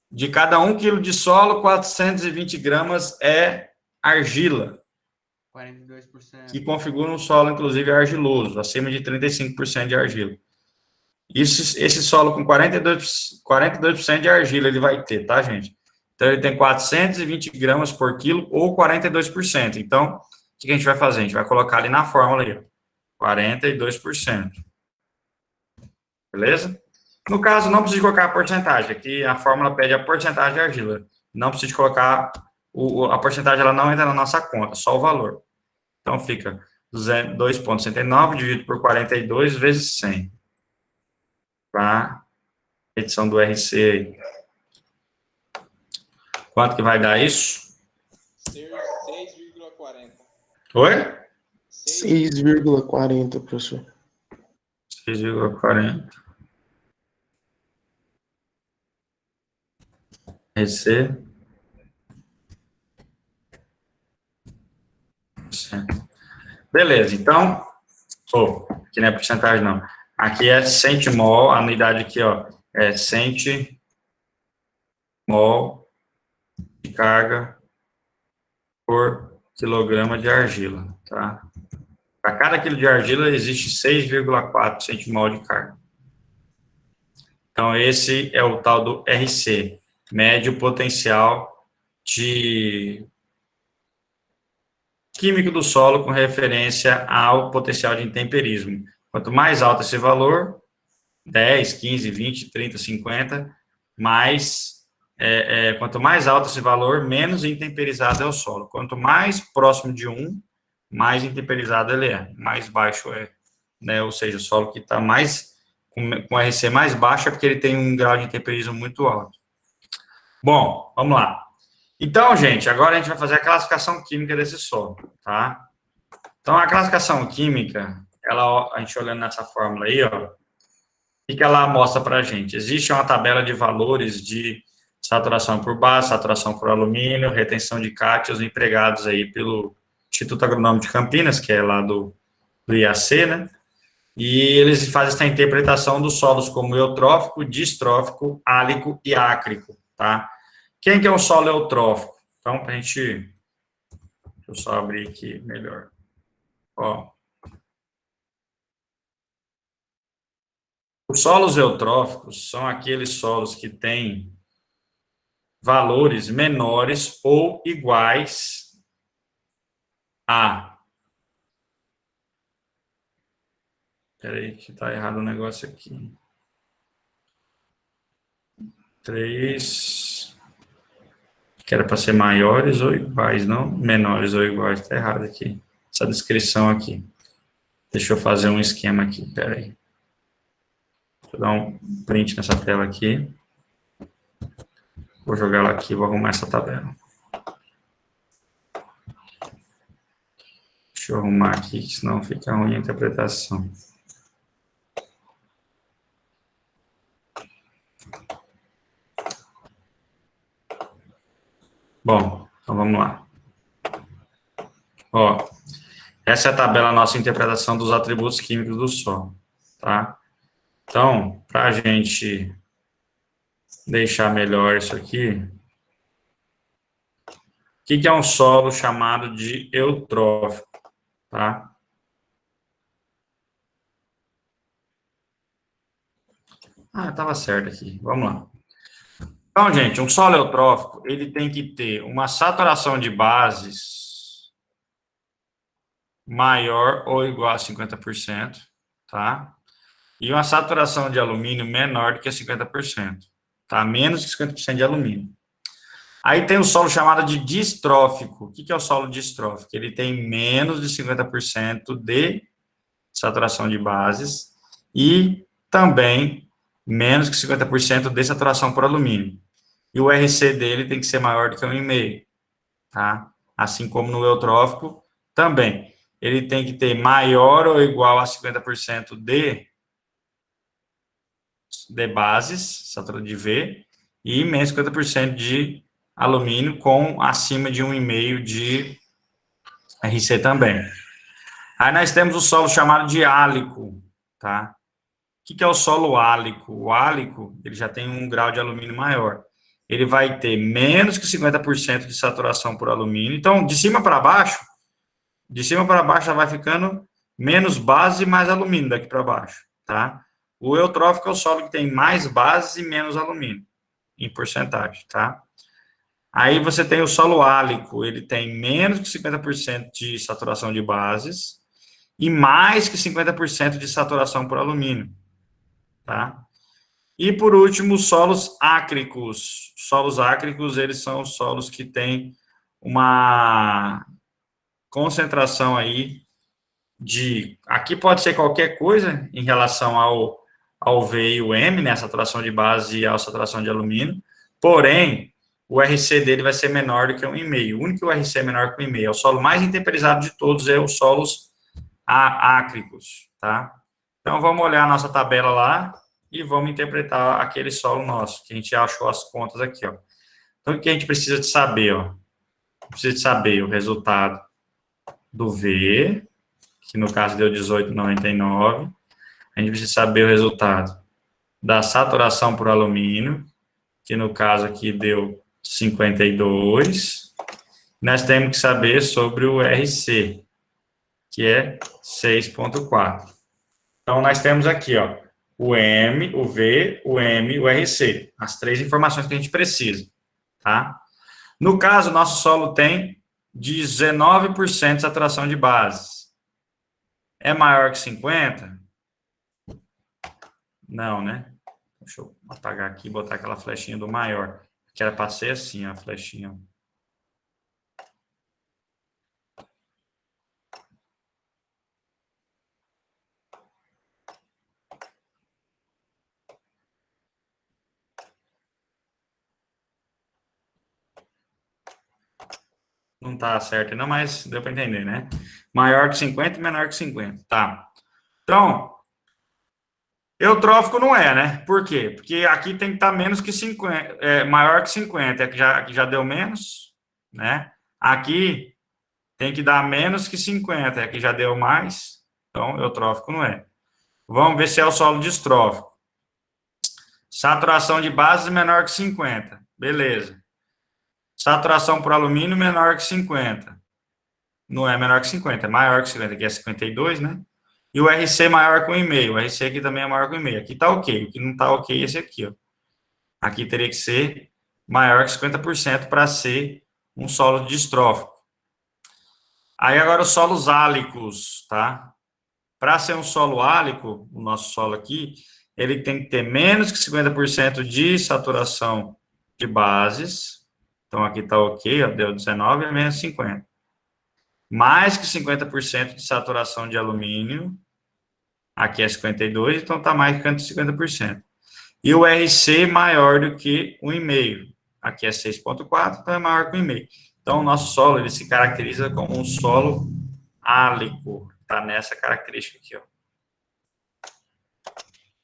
De cada 1 quilo de solo, 420 gramas é argila. 42%. Que configura um solo, inclusive, argiloso, acima de 35% de argila. Esse solo com 42% de argila ele vai ter, tá, gente? Então, ele tem 420 gramas por quilo ou 42%. Então, o que a gente vai fazer? A gente vai colocar ali na fórmula aí, ó. 42%. beleza? No caso, não precisa colocar a porcentagem, aqui a fórmula pede a porcentagem de argila. Não precisa colocar, a porcentagem ela não entra na nossa conta, só o valor. Então, fica 2,69 dividido por 42 vezes 100. Tá? Edição do RC aí. Quanto que vai dar isso? 6,40. Oi? 6,40, professor. 6,40. RC. Beleza, então, aqui não é porcentagem não. Aqui é centimol, a unidade aqui, ó, é centimol de carga por quilograma de argila, tá? Para cada quilo de argila existe 6,4 centimol de carga. Então, esse é o tal do RC, médio potencial de químico do solo com referência ao potencial de intemperismo. Quanto mais alto esse valor, 10, 15, 20, 30, 50, quanto mais alto esse valor, menos intemperizado é o solo. Quanto mais próximo de 1, mais intemperizado ele é, mais baixo é, né? Ou seja, o solo que está mais com RC mais baixo é porque ele tem um grau de intemperismo muito alto. Bom, vamos lá. Então, gente, agora a gente vai fazer a classificação química desse solo, tá? Então, a classificação química, a gente olhando nessa fórmula aí, ó, o que ela mostra pra gente? Existe uma tabela de valores de saturação por base, saturação por alumínio, retenção de cátions empregados aí pelo Instituto Agronômico de Campinas, que é lá do IAC, né? E eles fazem essa interpretação dos solos como eutrófico, distrófico, álico e ácrico, tá? Quem que é um solo eutrófico? Então, pra gente... Deixa eu só abrir aqui melhor. Ó. Os solos eutróficos são aqueles solos que têm valores menores ou iguais a... Espera aí que está errado o negócio aqui. 3... Que era para ser maiores ou iguais, não? Menores ou iguais, está errado aqui. Essa descrição aqui. Deixa eu fazer um esquema aqui, espera aí. Deixa eu dar um print nessa tela aqui. Vou jogar ela aqui, vou arrumar essa tabela. Deixa eu arrumar aqui, senão fica ruim a interpretação. Bom, então vamos lá. Ó, essa é a tabela, nossa interpretação dos atributos químicos do solo, tá? Então, para a gente deixar melhor isso aqui, o que é um solo chamado de eutrófico, tá? Ah, estava certo aqui, vamos lá. Então, gente, um solo eutrófico, ele tem que ter uma saturação de bases maior ou igual a 50%, tá? E uma saturação de alumínio menor do que 50%, tá? Menos que 50% de alumínio. Aí tem o solo chamado de distrófico. O que é o solo distrófico? Ele tem menos de 50% de saturação de bases e também menos que 50% de saturação por alumínio. E o RC dele tem que ser maior do que 1,5, tá? Assim como no eutrófico também. Ele tem que ter maior ou igual a 50% de bases, saturação de V, e menos 50% de alumínio, com acima de 1,5 de RC também. Aí nós temos o solo chamado de álico, tá? O que é o solo álico? O álico, ele já tem um grau de alumínio maior. Ele vai ter menos que 50% de saturação por alumínio. Então, de cima para baixo já vai ficando menos base e mais alumínio daqui para baixo, tá? O eutrófico é o solo que tem mais bases e menos alumínio, em porcentagem, tá? Aí você tem o solo álico, ele tem menos que 50% de saturação de bases e mais que 50% de saturação por alumínio, tá? E, por último, solos ácricos. Solos ácricos, eles são solos que têm uma concentração aí de... Aqui pode ser qualquer coisa em relação ao V e o M, né? Saturação de base e a saturação de alumínio. Porém, o RC dele vai ser menor do que 1,5. O único que o RC é menor que 1,5. É o solo mais intemperizado de todos, é os solos ácricos, tá? Então, vamos olhar a nossa tabela lá e vamos interpretar aquele solo nosso, que a gente achou as contas aqui, ó. Então, o que a gente precisa de saber, ó? Precisa de saber o resultado do V, que no caso deu 18,99. A gente precisa saber o resultado da saturação por alumínio, que no caso aqui deu 52. Nós temos que saber sobre o RC, que é 6,4. Então, nós temos aqui, ó, o M, o V, o M e o RC. As 3 informações que a gente precisa, tá? No caso, nosso solo tem 19% de saturação de bases. É maior que 50? Não, né? Deixa eu apagar aqui e botar aquela flechinha do maior. Que era para ser assim, a flechinha. Não tá certo não, mas deu para entender, né? Maior que 50 e menor que 50. Tá. Então, eutrófico não é, né? Por quê? Porque aqui tem que estar menos que 50, maior que 50, aqui já deu menos, né? Aqui tem que dar menos que 50, aqui já deu mais, então eutrófico não é. Vamos ver se é o solo distrófico. Saturação de base menor que 50, beleza. Saturação por alumínio menor que 50. Não é menor que 50, é maior que 50, aqui é 52, né? E o RC maior que 1,5. O RC aqui também é maior que 1,5. Aqui tá ok. O que não tá ok é esse aqui, ó. Aqui teria que ser maior que 50% para ser um solo distrófico. Aí agora os solos álicos, tá? Para ser um solo álico, o nosso solo aqui, ele tem que ter menos que 50% de saturação de bases. Então aqui tá ok, ó, deu 19 é menos 50. Mais que 50% de saturação de alumínio. Aqui é 52, então está mais que 50%. E o RC maior do que 1,5. Aqui é 6,4, então é maior que 1,5. Então, o nosso solo, ele se caracteriza como um solo álico. Está nessa característica aqui, ó.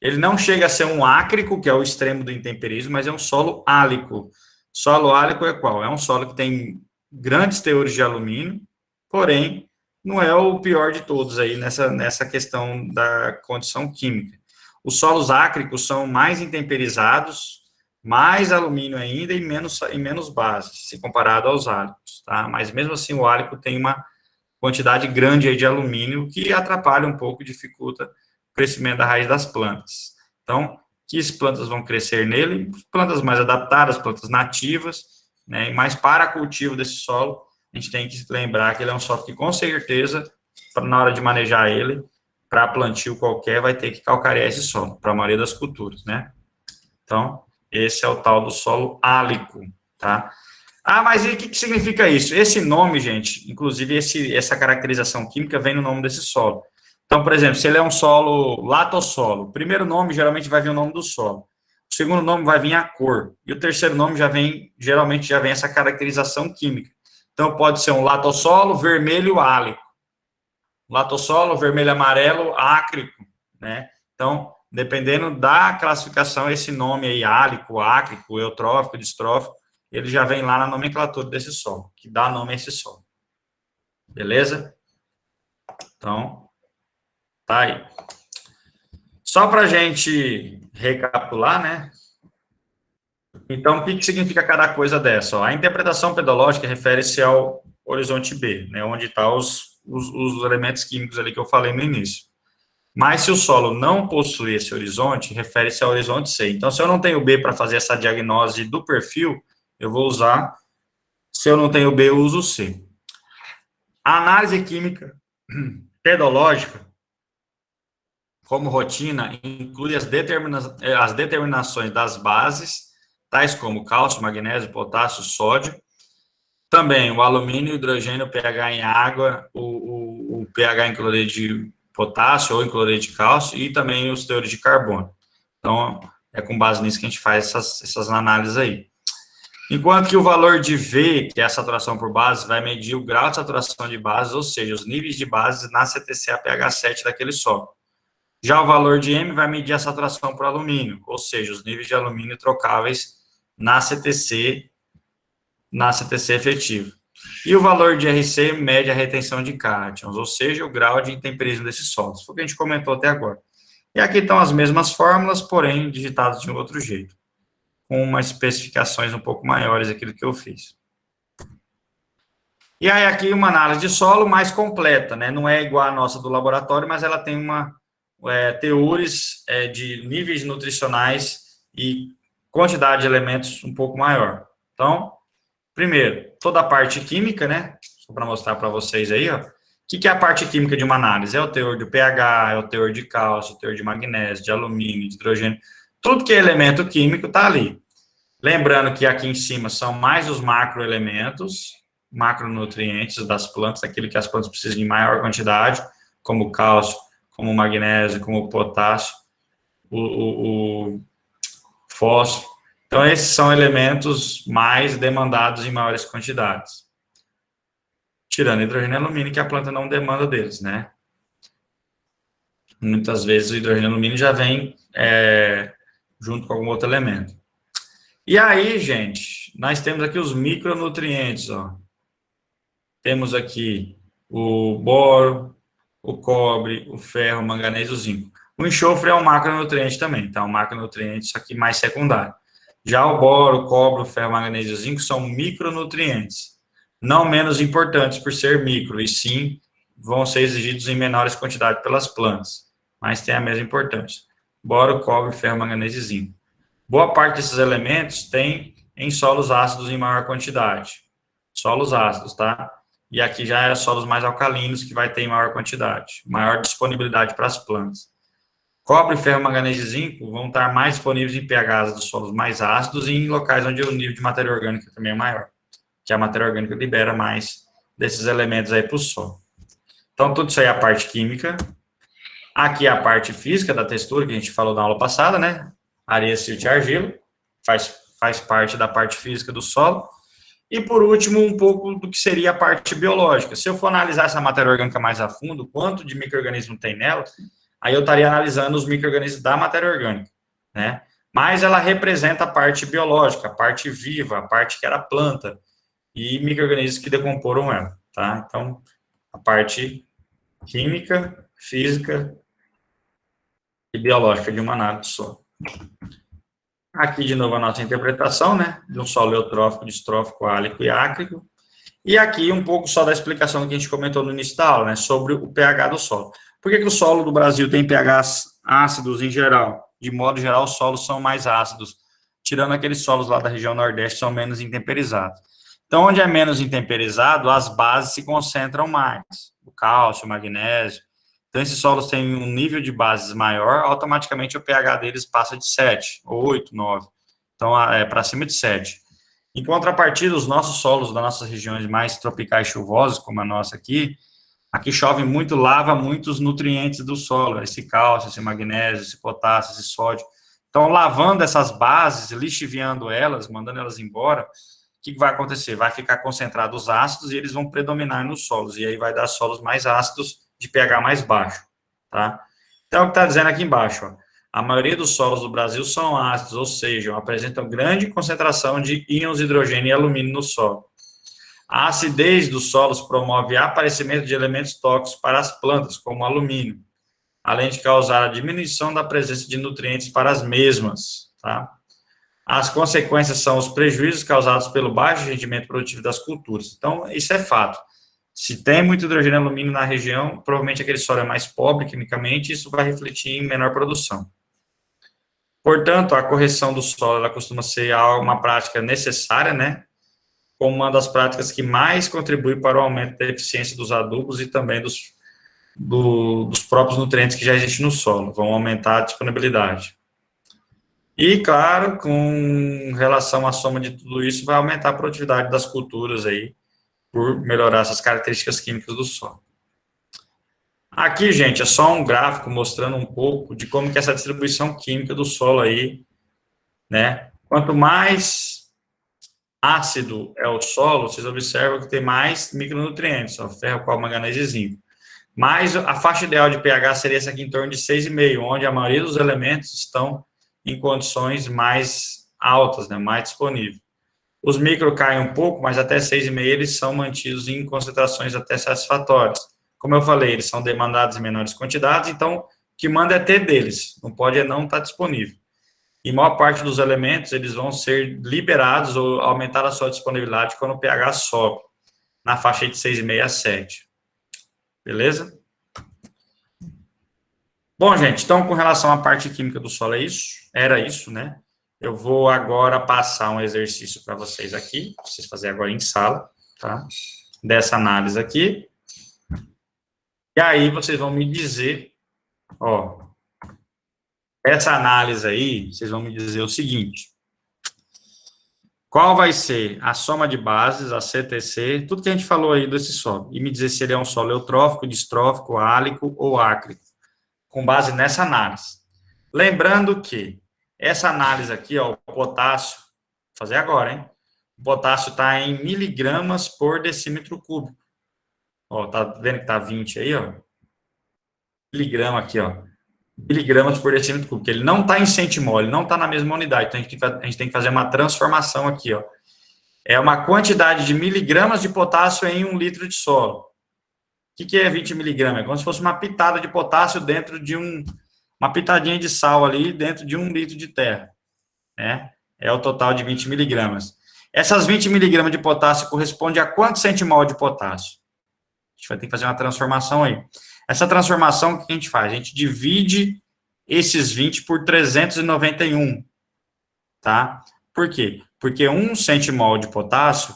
Ele não chega a ser um ácrico, que é o extremo do intemperismo, mas é um solo álico. Solo álico é qual? É um solo que tem grandes teores de alumínio, porém, não é o pior de todos aí nessa questão da condição química. Os solos ácricos são mais intemperizados, mais alumínio ainda e menos base, se comparado aos álicos, tá? Mas mesmo assim o álico tem uma quantidade grande aí de alumínio que atrapalha um pouco, dificulta o crescimento da raiz das plantas. Então, que plantas vão crescer nele? Plantas mais adaptadas, plantas nativas, né? Mas para cultivo desse solo, a gente tem que lembrar que ele é um solo que, com certeza, na hora de manejar ele, para plantio qualquer, vai ter que calcarear esse solo, para a maioria das culturas, né? Então, esse é o tal do solo álico, tá? Ah, mas e o que significa isso? Esse nome, gente, inclusive essa caracterização química vem no nome desse solo. Então, por exemplo, se ele é um solo latossolo, o primeiro nome geralmente vai vir o nome do solo. O segundo nome vai vir a cor. E o terceiro nome geralmente já vem essa caracterização química. Então, pode ser um latossolo vermelho álico. Latossolo vermelho amarelo ácrico, né? Então, dependendo da classificação, esse nome aí, álico, ácrico, eutrófico, distrófico, ele já vem lá na nomenclatura desse solo, que dá nome a esse solo. Beleza? Então, tá aí. Só para a gente recapitular, né? Então, o que significa cada coisa dessa? Ó, a interpretação pedológica refere-se ao horizonte B, né, onde estão os elementos químicos ali que eu falei no início. Mas se o solo não possui esse horizonte, refere-se ao horizonte C. Então, se eu não tenho B para fazer essa diagnose do perfil, eu vou usar, se eu não tenho B, eu uso o C. A análise química pedológica como rotina, inclui as determinações das bases, tais como cálcio, magnésio, potássio, sódio, também o alumínio, o hidrogênio, o pH em água, o pH em cloreto de potássio ou em cloreto de cálcio, e também os teores de carbono. Então, é com base nisso que a gente faz essas análises aí. Enquanto que o valor de V, que é a saturação por base, vai medir o grau de saturação de bases, ou seja, os níveis de bases na CTCA pH 7 daquele solo. Já o valor de M vai medir a saturação por alumínio, ou seja, os níveis de alumínio trocáveis na CTC efetivo. E o valor de RC mede a retenção de cátions, ou seja, o grau de intemperismo desses solos. Foi o que a gente comentou até agora. E aqui estão as mesmas fórmulas, porém digitadas de um outro jeito, com umas especificações um pouco maiores daquilo que eu fiz. E aí aqui uma análise de solo mais completa, né? Não é igual a nossa do laboratório, mas ela tem teores de níveis nutricionais e quantidade de elementos um pouco maior. Então, primeiro, toda a parte química, né? Só para mostrar para vocês aí, ó. O que é a parte química de uma análise? É o teor de pH, é o teor de cálcio, o teor de magnésio, de alumínio, de hidrogênio. Tudo que é elemento químico está ali. Lembrando que aqui em cima são mais os macroelementos, macronutrientes das plantas, aquilo que as plantas precisam em maior quantidade, como o cálcio, como o magnésio, como o potássio, o fósforo. Então, esses são elementos mais demandados em maiores quantidades. Tirando hidrogênio e alumínio, que a planta não demanda deles, né? Muitas vezes o hidrogênio e alumínio já vem junto com algum outro elemento. E aí, gente, nós temos aqui os micronutrientes, ó. Temos aqui o boro, o cobre, o ferro, o manganês e o zinco. O enxofre é um macronutriente também, tá? Um macronutriente, isso aqui mais secundário. Já o boro, o cobre, o ferro, o manganês e o zinco são micronutrientes. Não menos importantes por ser micro, e sim vão ser exigidos em menores quantidades pelas plantas, mas tem a mesma importância. Boro, cobre, ferro, manganês e zinco. Boa parte desses elementos tem em solos ácidos em maior quantidade. Solos ácidos, tá? E aqui já é solos mais alcalinos, que vai ter em maior quantidade, maior disponibilidade para as plantas. Cobre, ferro, manganês e zinco vão estar mais disponíveis em pHs dos solos mais ácidos e em locais onde o nível de matéria orgânica também é maior, que a matéria orgânica libera mais desses elementos aí para o solo. Então, tudo isso aí é a parte química. Aqui é a parte física da textura, que a gente falou na aula passada, né? Areia, silt e argila, faz parte da parte física do solo. E, por último, um pouco do que seria a parte biológica. Se eu for analisar essa matéria orgânica mais a fundo, quanto de micro-organismo tem nela, aí eu estaria analisando os micro-organismos da matéria orgânica, né? Mas ela representa a parte biológica, a parte viva, a parte que era planta, e micro-organismos que decomporam ela, tá? Então, a parte química, física e biológica de uma análise do solo. Aqui, de novo, a nossa interpretação, né, de um solo eutrófico, distrófico, álico e ácrico. E aqui um pouco só da explicação que a gente comentou no início da aula, né, sobre o pH do solo. Por que o solo do Brasil tem pHs ácidos em geral? De modo geral, os solos são mais ácidos, tirando aqueles solos lá da região Nordeste, são menos intemperizados. Então, onde é menos intemperizado, as bases se concentram mais. O cálcio, o magnésio. Então, esses solos têm um nível de bases maior, automaticamente o pH deles passa de 7, 8, 9. Então, é para cima de 7. Em contrapartida, os nossos solos das nossas regiões mais tropicais chuvosas, como a nossa aqui chove muito, lava muitos nutrientes do solo, esse cálcio, esse magnésio, esse potássio, esse sódio. Então, lavando essas bases, lixiviando elas, mandando elas embora, o que vai acontecer? Vai ficar concentrado os ácidos e eles vão predominar nos solos, e aí vai dar solos mais ácidos de pH mais baixo, tá? Então, o que está dizendo aqui embaixo, ó, a maioria dos solos do Brasil são ácidos, ou seja, apresentam grande concentração de íons de hidrogênio e alumínio no solo. A acidez dos solos promove aparecimento de elementos tóxicos para as plantas, como alumínio, além de causar a diminuição da presença de nutrientes para as mesmas, tá? As consequências são os prejuízos causados pelo baixo rendimento produtivo das culturas. Então, isso é fato. Se tem muito hidrogênio e alumínio na região, provavelmente aquele solo é mais pobre quimicamente, e isso vai refletir em menor produção. Portanto, a correção do solo, ela costuma ser uma prática necessária, né? Como uma das práticas que mais contribui para o aumento da eficiência dos adubos e também dos próprios nutrientes que já existem no solo, vão aumentar a disponibilidade. E, claro, com relação à soma de tudo isso, vai aumentar a produtividade das culturas aí, por melhorar essas características químicas do solo. Aqui, gente, é só um gráfico mostrando um pouco de como que essa distribuição química do solo aí, né? Quanto mais ácido é o solo, vocês observam que tem mais micronutrientes, ó, ferro, cobre, manganês e zinco. Mas a faixa ideal de pH seria essa aqui em torno de 6,5, onde a maioria dos elementos estão em condições mais altas, né, mais disponíveis. Os micro caem um pouco, mas até 6,5 eles são mantidos em concentrações até satisfatórias. Como eu falei, eles são demandados em menores quantidades, então o que manda é ter deles, não pode não estar disponível. E maior parte dos elementos, eles vão ser liberados ou aumentar a sua disponibilidade quando o pH sobe, na faixa de 6,5 a 7. Beleza? Bom, gente, então com relação à parte química do solo é isso, era isso, né? Eu vou agora passar um exercício para vocês aqui, para vocês fazerem agora em sala, tá? Dessa análise aqui. E aí vocês vão me dizer, ó, essa análise aí, vocês vão me dizer o seguinte: qual vai ser a soma de bases, a CTC, tudo que a gente falou aí desse solo, e me dizer se ele é um solo eutrófico, distrófico, álico ou ácrico, com base nessa análise. Lembrando que essa análise aqui, ó, o potássio, vou fazer agora, hein? O potássio está em miligramas por decímetro cúbico. Ó, tá vendo que tá 20 aí, ó? Miligrama aqui, ó. Miligramas por decímetro cúbico. Ele não está em centimol, ele não está na mesma unidade. Então, a gente tem que fazer uma transformação aqui, ó. É uma quantidade de miligramas de potássio em 1 litro de solo. O que é 20 miligramas? É como se fosse uma pitada de potássio dentro de uma pitadinha de sal ali dentro de 1 litro de terra, né? É o total de 20 miligramas. Essas 20 miligramas de potássio correspondem a quantos centimol de potássio? A gente vai ter que fazer uma transformação aí. Essa transformação, o que a gente faz? A gente divide esses 20 por 391, tá? Por quê? Porque 1 centimol de potássio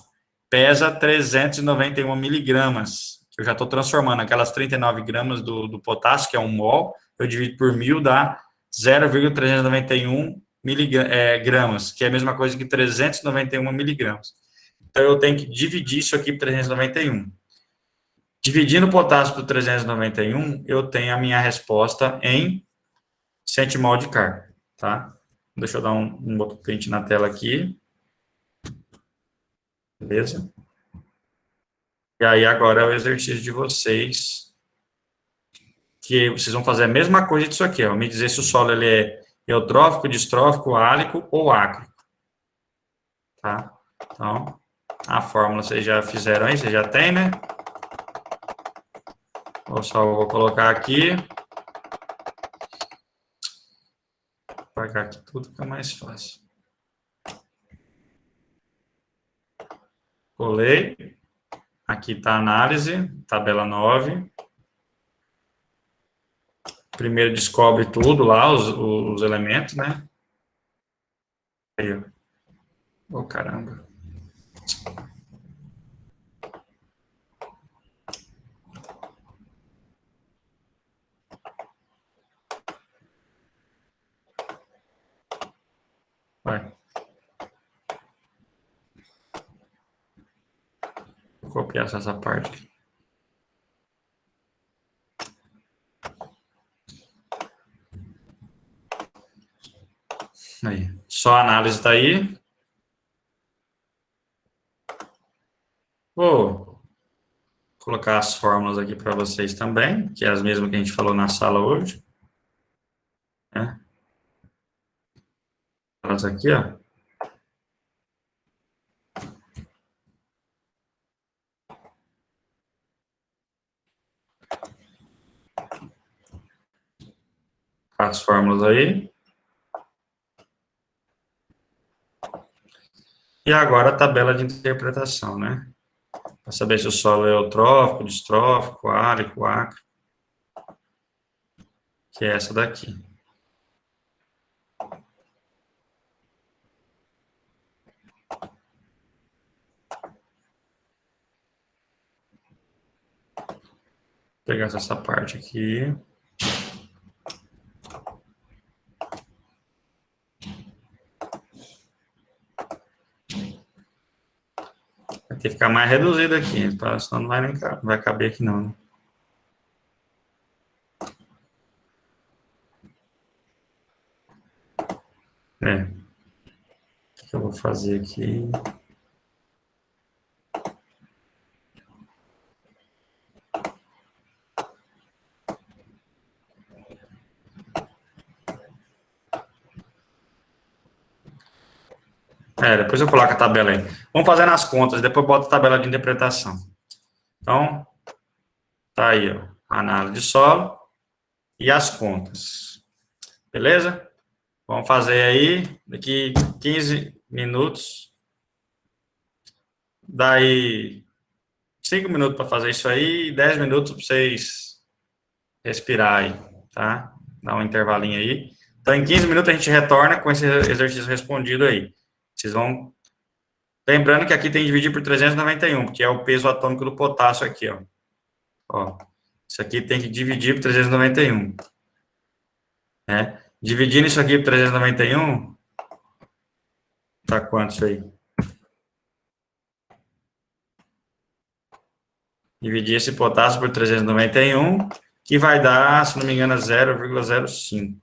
pesa 391 miligramas. Eu já estou transformando aquelas 39 gramas do potássio, que é 1 mol, eu divido por 1.000, dá 0,391 gramas, que é a mesma coisa que 391 miligramas. Então, eu tenho que dividir isso aqui por 391. Dividindo o potássio por 391, eu tenho a minha resposta em centimol de carga, tá? Deixa eu dar um outro print na tela aqui. Beleza? E aí, agora é o exercício de vocês, que vocês vão fazer a mesma coisa disso aqui, ó. Me dizer se o solo ele é eutrófico, distrófico, álico ou ácrico. Tá? Então, a fórmula vocês já fizeram aí, vocês já têm, né? Eu só vou colocar aqui. Vou apagar aqui tudo, fica mais fácil. Colei. Aqui está a análise, tabela 9. Primeiro descobre tudo lá, os elementos, né? Aí, ó. Oh, caramba. Vai. Vou copiar essa parte aqui. Aí. Só a análise está aí. Vou colocar as fórmulas aqui para vocês também, que é as mesmas que a gente falou na sala hoje. Né? Elas aqui, ó. As fórmulas aí. E agora a tabela de interpretação, né? Para saber se o solo é eutrófico, distrófico, árico, ácrico. Que é essa daqui. pegar essa parte aqui. Vai ter que ficar mais reduzido aqui, tá? Senão não vai caber aqui não, né? O que eu vou fazer aqui? Depois eu coloco a tabela aí. Vamos fazer nas contas, depois eu boto a tabela de interpretação. Então, tá aí, ó, a análise de solo e as contas. Beleza? Vamos fazer aí, daqui 15 minutos. Daí 5 minutos para fazer isso aí e 10 minutos para vocês respirar aí, tá? Dá um intervalinho aí. Então, em 15 minutos a gente retorna com esse exercício respondido aí. Vocês vão... Lembrando que aqui tem que dividir por 391, porque é o peso atômico do potássio aqui, ó. Ó, isso aqui tem que dividir por 391. Né? Dividindo isso aqui por 391, tá quanto isso aí? Dividir esse potássio por 391, que vai dar, se não me engano, 0,05.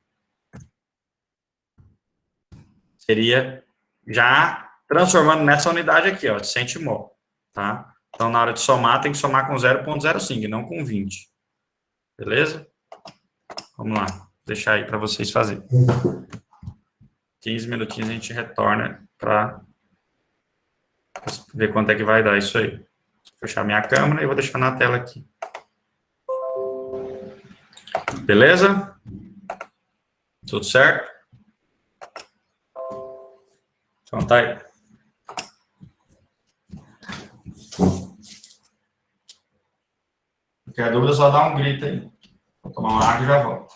Seria já transformando nessa unidade aqui, ó, de centimol, tá? Então, na hora de somar, tem que somar com 0,05 e não com 20. Beleza? Vamos lá. Vou deixar aí para vocês fazerem. 15 minutinhos a gente retorna para ver quanto é que vai dar isso aí. Vou fechar minha câmera e vou deixar na tela aqui. Beleza? Tudo certo? Então tá aí. Qualquer dúvida, só dá um grito aí. Vou tomar uma água e já volto.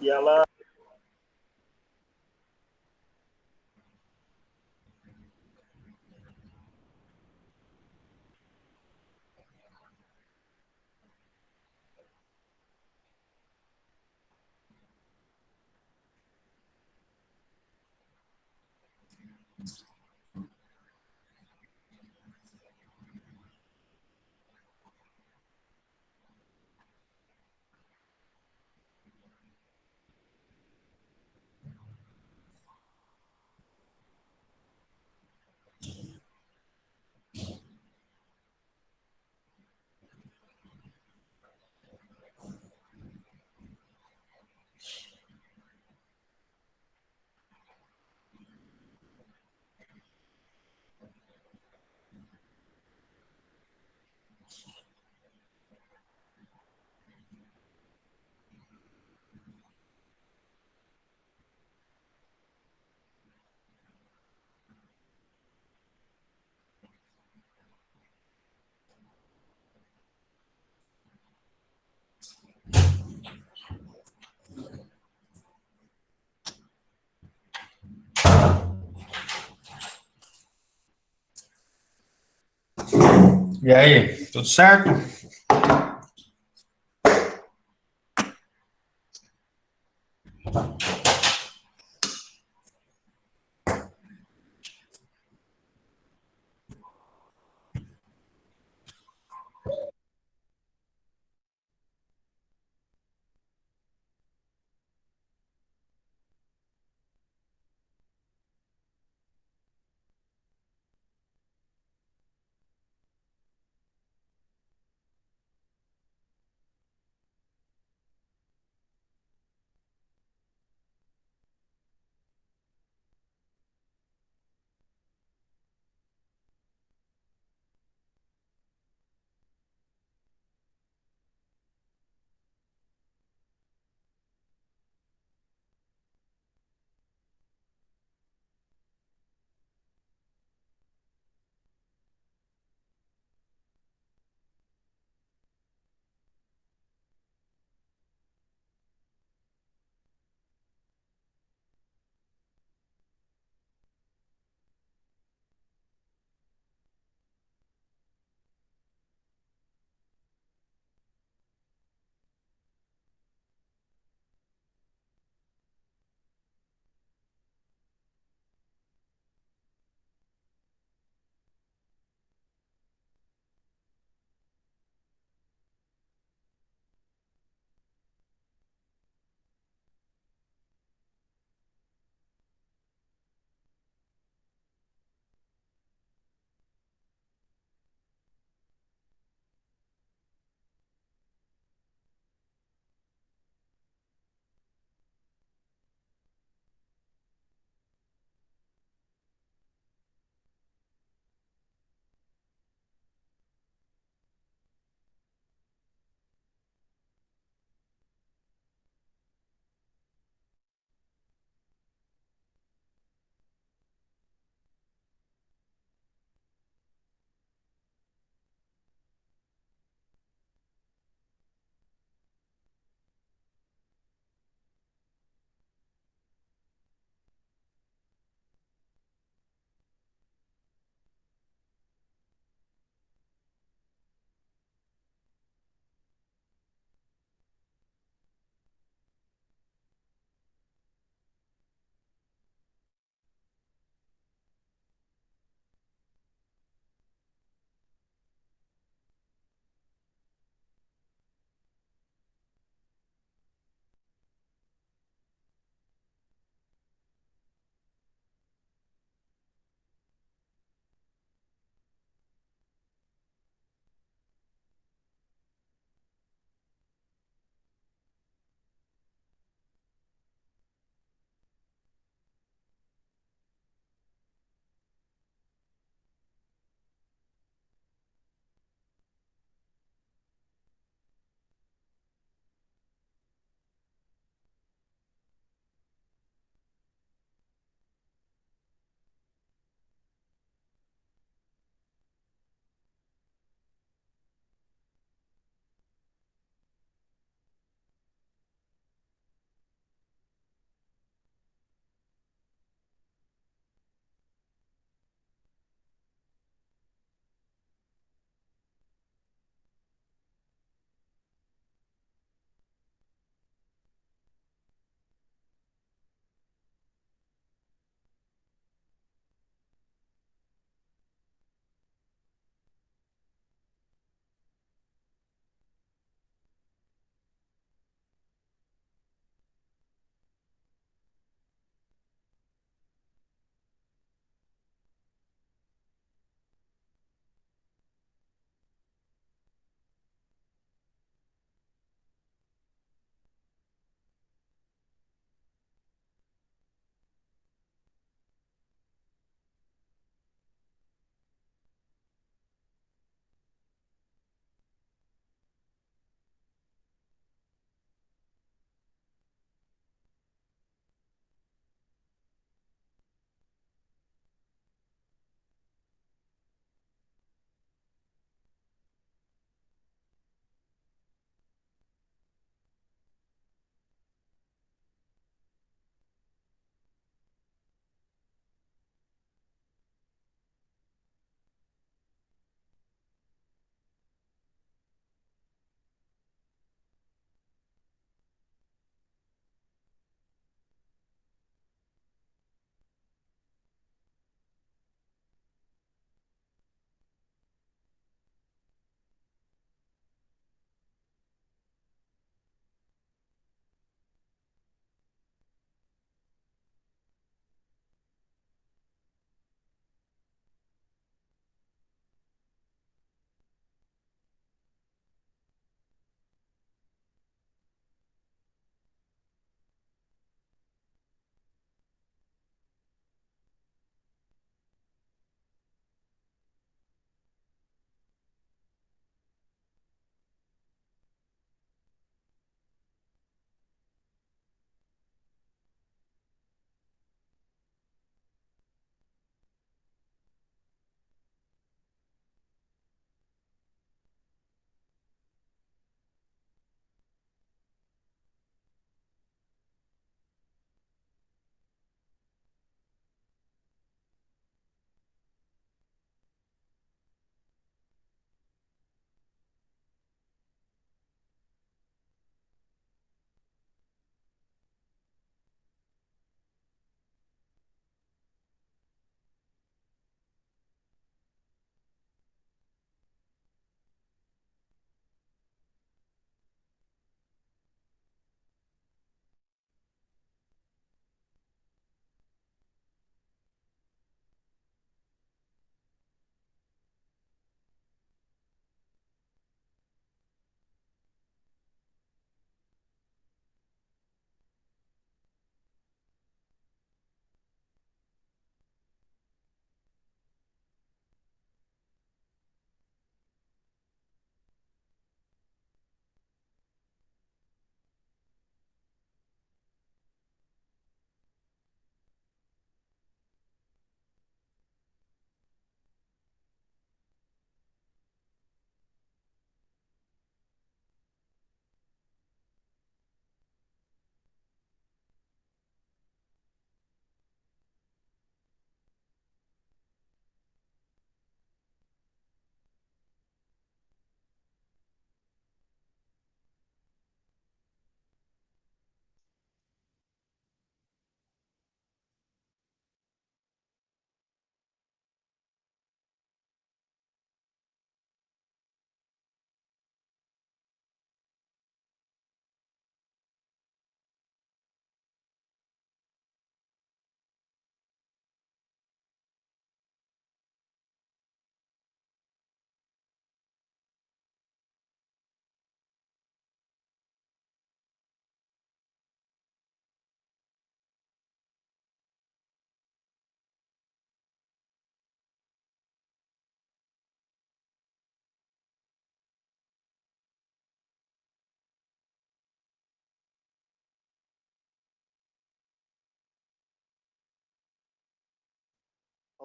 E ela E aí, tudo certo?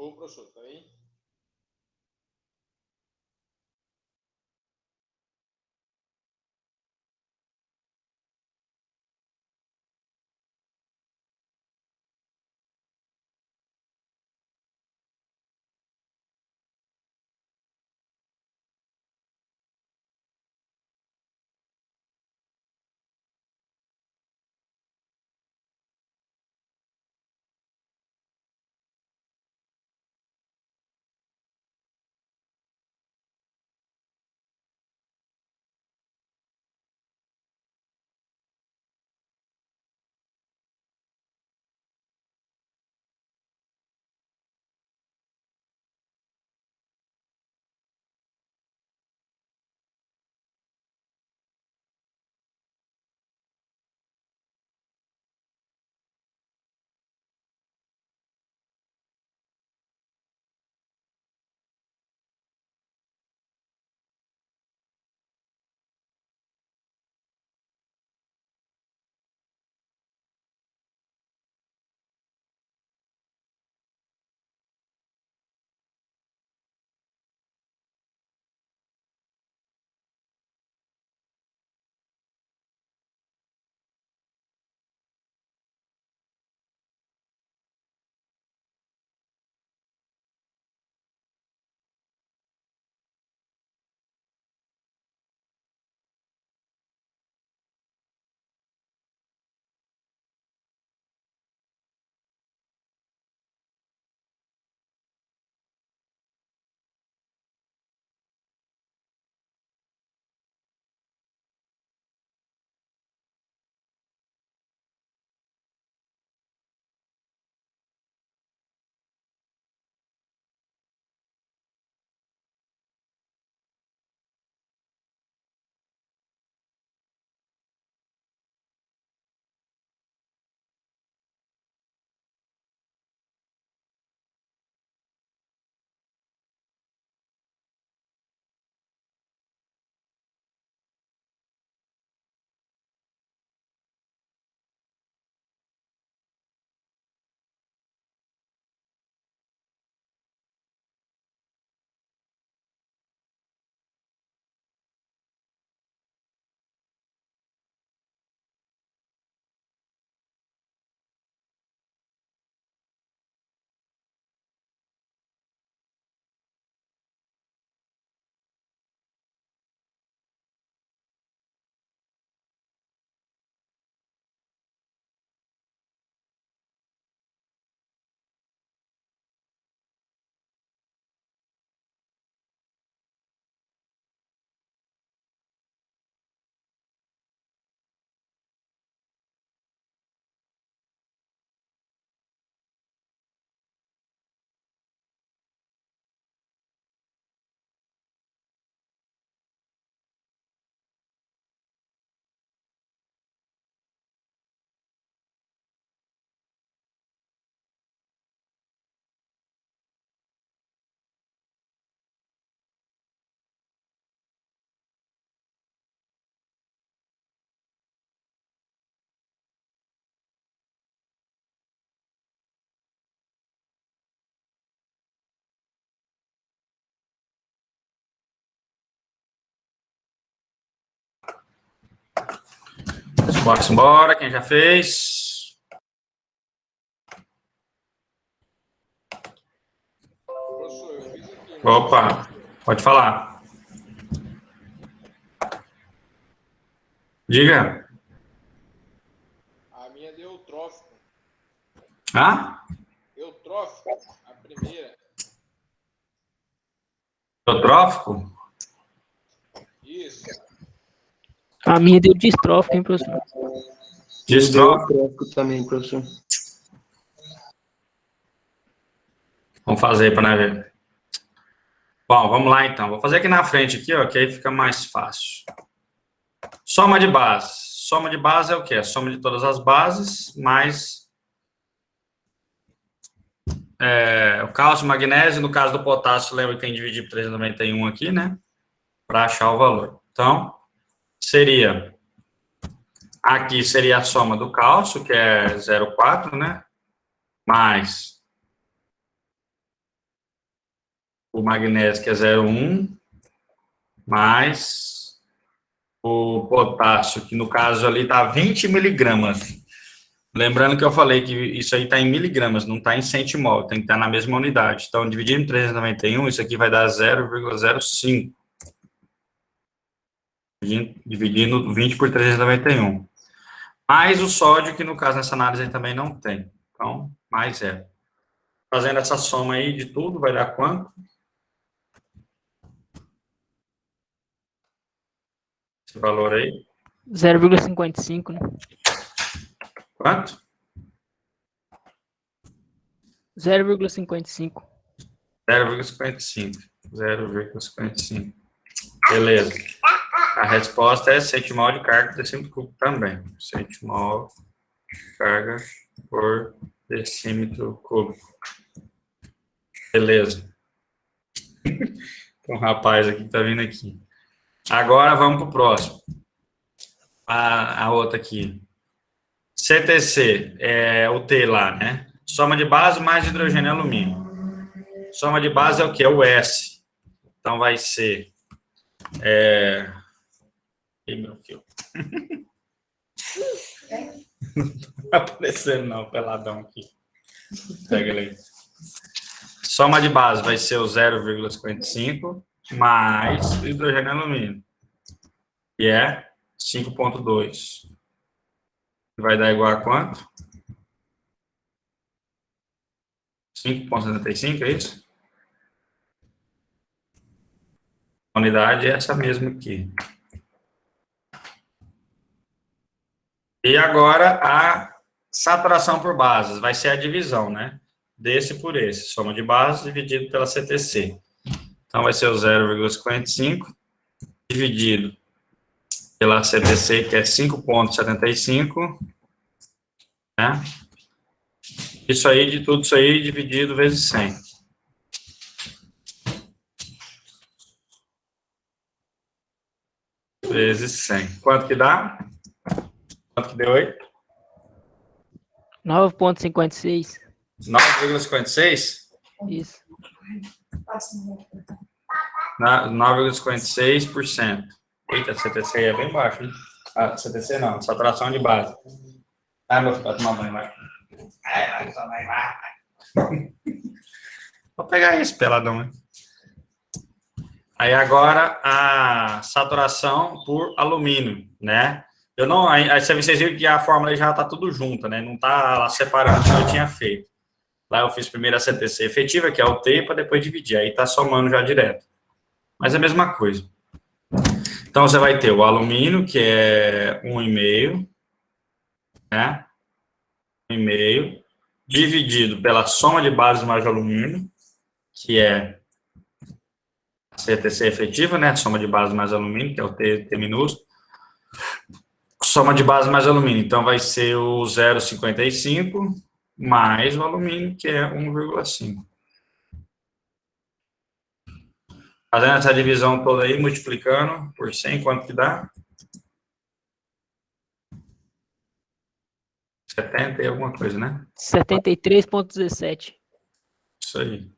Ô, professor, tá aí? Bora, embora. Quem já fez? Professor, eu fiz aqui. Opa, pode falar. Diga. A minha deu eutrófico. Hã? Eutrófico, a primeira. Eutrófico? Isso. A minha deu distrófico, hein, professor? Distrófico também, professor. Vamos fazer para nós ver. Bom, vamos lá então. Vou fazer aqui na frente, aqui, ó, que aí fica mais fácil. Soma de base. Soma de base é o quê? A soma de todas as bases, mais o cálcio, magnésio. No caso do potássio, lembra que tem que dividir por 391 aqui, né? Para achar o valor. Então, seria... Aqui seria a soma do cálcio, que é 0,4, né? Mais o magnésio, que é 0,1, mais o potássio, que no caso ali está 20 miligramas. Lembrando que eu falei que isso aí está em miligramas, não está em centimol, tem que estar na mesma unidade. Então, dividindo em 391, isso aqui vai dar 0,05. Dividindo 20 por 391. Mais o sódio, que no caso nessa análise aí também não tem. Então, mais 0. Fazendo essa soma aí de tudo, vai dar quanto? Esse valor aí? 0,55, né? Quanto? 0,55. 0,55. 0,55. Beleza. A resposta é centimol de carga por decímetro cúbico também. Centimol de carga por decímetro cúbico. Beleza. Tem um rapaz aqui que tá vindo aqui. Agora vamos para o próximo. A outra aqui. CTC, é o T lá, né? Soma de base mais hidrogênio e alumínio. Soma de base é o que? É o S. Então vai ser... Ih, meu filho. Não tá aparecendo não, peladão aqui. Pega ele aí. Soma de base vai ser o 0,55 mais o hidrogênio e alumínio, que é 5,2. Vai dar igual a quanto? 5,75, é isso? A unidade é essa mesma aqui. E agora a saturação por bases, vai ser a divisão, né? Desse por esse, soma de bases dividido pela CTC. Então, vai ser o 0,55 dividido pela CTC, que é 5,75, né? Isso aí, de tudo isso aí, dividido vezes 100. Vezes 100. Quanto que dá? Quanto que deu aí? 9,56. 9,56? Isso. 9,56%. Eita, a CTC é bem baixo, hein? Ah, CTC não, saturação de base. Ah, meu filho, vai tomar banho, vai. Vou pegar isso, peladão, né? Aí agora a saturação por alumínio, né? Eu não, aí vocês viram que a fórmula já tá tudo junta, né? Não tá lá separando como eu tinha feito. Lá eu fiz primeiro a CTC efetiva, que é o T, para depois dividir. Aí tá somando já direto. Mas é a mesma coisa. Então você vai ter o alumínio, que é 1,5, né? 1,5, dividido pela soma de bases mais alumínio, que é a CTC efetiva, né? Soma de bases mais alumínio, que é o T minúsculo. Soma de base mais alumínio, então vai ser o 0,55 mais o alumínio, que é 1,5. Fazendo essa divisão toda aí, multiplicando por 100, quanto que dá? 70 e alguma coisa, né? 73,17. Isso aí.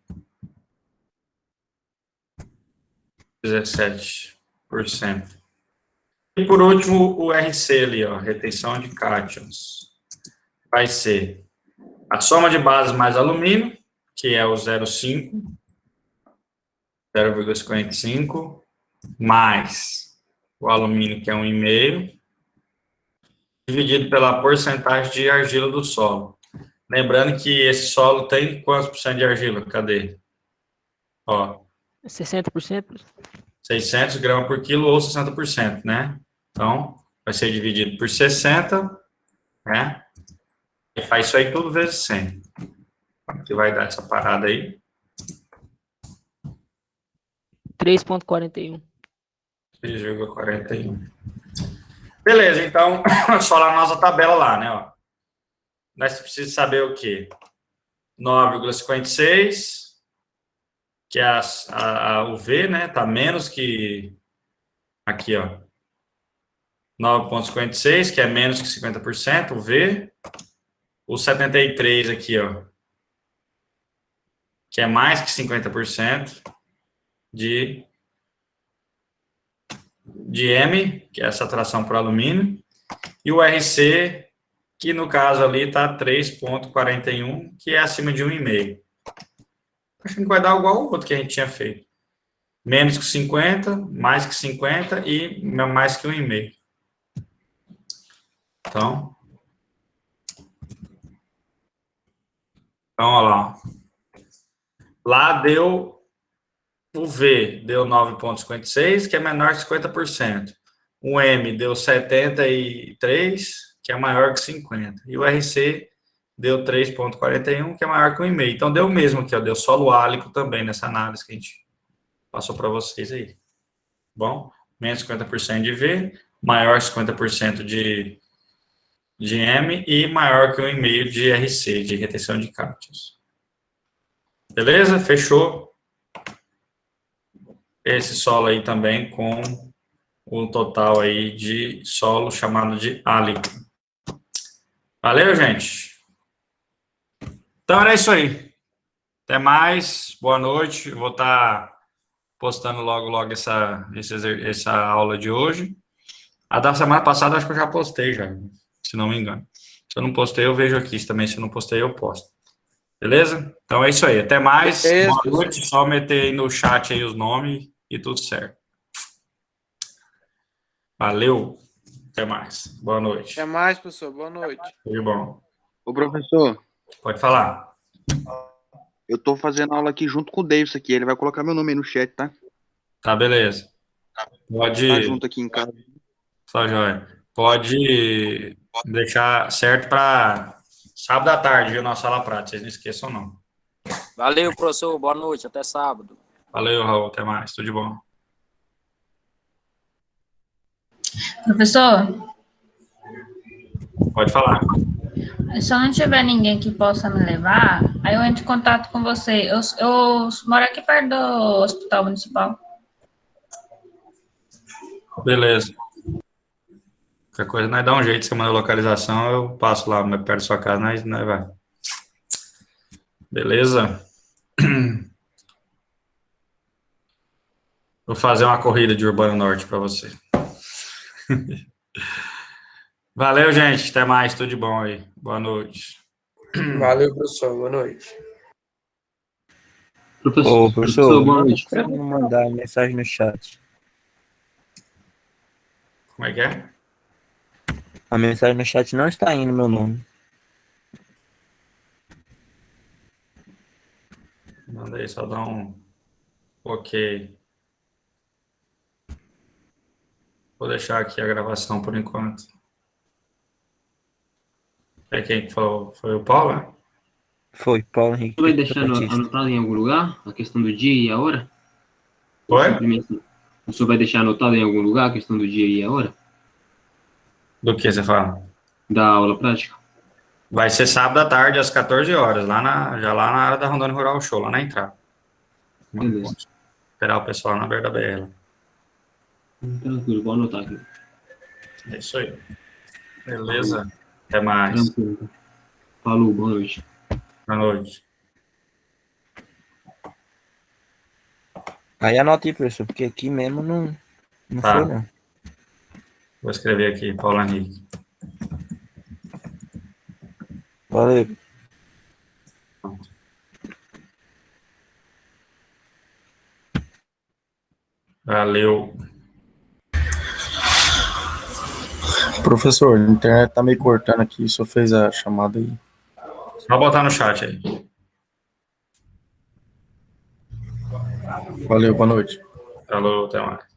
17%. E por último, o RC ali, ó, retenção de cátions. Vai ser a soma de bases mais alumínio, que é o 0,55, mais o alumínio, que é 1,5, dividido pela porcentagem de argila do solo. Lembrando que esse solo tem quantos por cento de argila? Cadê? Ó. 60%? 600 gramas por quilo ou 60%, né? Então, vai ser dividido por 60, né? E faz isso aí tudo vezes 100. Que vai dar essa parada aí? 3,41. 3,41. Beleza, então, só lá na nossa tabela lá, né? Ó. Nós precisamos saber o quê? 9,56, que é o V, né? Tá menos que... Aqui, ó. 9,56, que é menos que 50%, o V. O 73 aqui, ó. Que é mais que 50%. de M, que é essa tração por alumínio, e o RC, que no caso ali está 3,41, que é acima de 1,5. Acho que vai dar igual ao outro que a gente tinha feito. Menos que 50, mais que 50 e mais que 1,5. Então, olha lá. Lá deu, o V deu 9,56, que é menor que 50%. O M deu 73, que é maior que 50. E o RC deu 3,41, que é maior que 1,5. Então, deu o mesmo aqui, ó, deu solo álico também nessa análise que a gente passou para vocês aí. Bom, menos 50% de V, maior que 50% de M e maior que 1,5 de RC, de retenção de cátions. Beleza? Fechou? Esse solo aí também com o total aí de solo chamado de álico. Valeu, gente? Então era isso aí. Até mais, boa noite. Eu vou estar postando logo essa aula de hoje. A da semana passada acho que eu já postei já, se não me engano. Se eu não postei, eu vejo aqui também. Se eu não postei, eu posto. Beleza? Então é isso aí. Até mais. Boa noite. Só meter aí no chat aí os nomes e tudo certo. Valeu. Até mais. Boa noite. Até mais, professor. Boa noite. Tudo bom. Ô, professor. Pode falar. Eu tô fazendo aula aqui junto com o Davis aqui. Ele vai colocar meu nome aí no chat, tá? Tá, beleza. Pode... Tá junto aqui em casa. Só joia. Pode deixar certo para sábado à tarde, viu? Nossa aula prática. Vocês não esqueçam, não. Valeu, professor. Boa noite. Até sábado. Valeu, Raul. Até mais. Tudo de bom. Professor? Pode falar. Se eu não tiver ninguém que possa me levar, aí eu entro em contato com você. Eu moro aqui perto do Hospital Municipal. Beleza. Qualquer coisa, nós dá um jeito. Se você manda a localização, eu passo lá perto da sua casa, nós vai. Beleza? Vou fazer uma corrida de Urbano Norte para você. Valeu, gente. Até mais. Tudo de bom aí. Boa noite. Valeu, professor. Boa noite. Professor, boa noite. Quero mandar mensagem no chat. Como é que é? A mensagem no chat não está indo, meu nome. Manda aí, só dá um ok. Vou deixar aqui a gravação por enquanto. É quem que falou? Foi o Paulo, né? Foi, Paulo Henrique. Você vai deixar anotado em algum lugar a questão do dia e a hora? Oi? O senhor vai deixar anotado em algum lugar a questão do dia e a hora? Do que você fala? Da aula prática. Vai ser sábado à tarde, às 14 horas, já lá na área da Rondônia Rural Show, lá na entrada. Beleza. Esperar o pessoal na beira da BR. Tranquilo, vou anotar aqui. É isso aí. Beleza? Até mais. Tranquilo. Falou, boa noite. Boa noite. Aí anota aí, professor, porque aqui mesmo não Tá. foi, não. Vou escrever aqui, Paulo Henrique. Valeu. Valeu. Professor, a internet tá meio cortando aqui, só fez a chamada aí. Só botar no chat aí. Valeu, boa noite. Falou, até mais.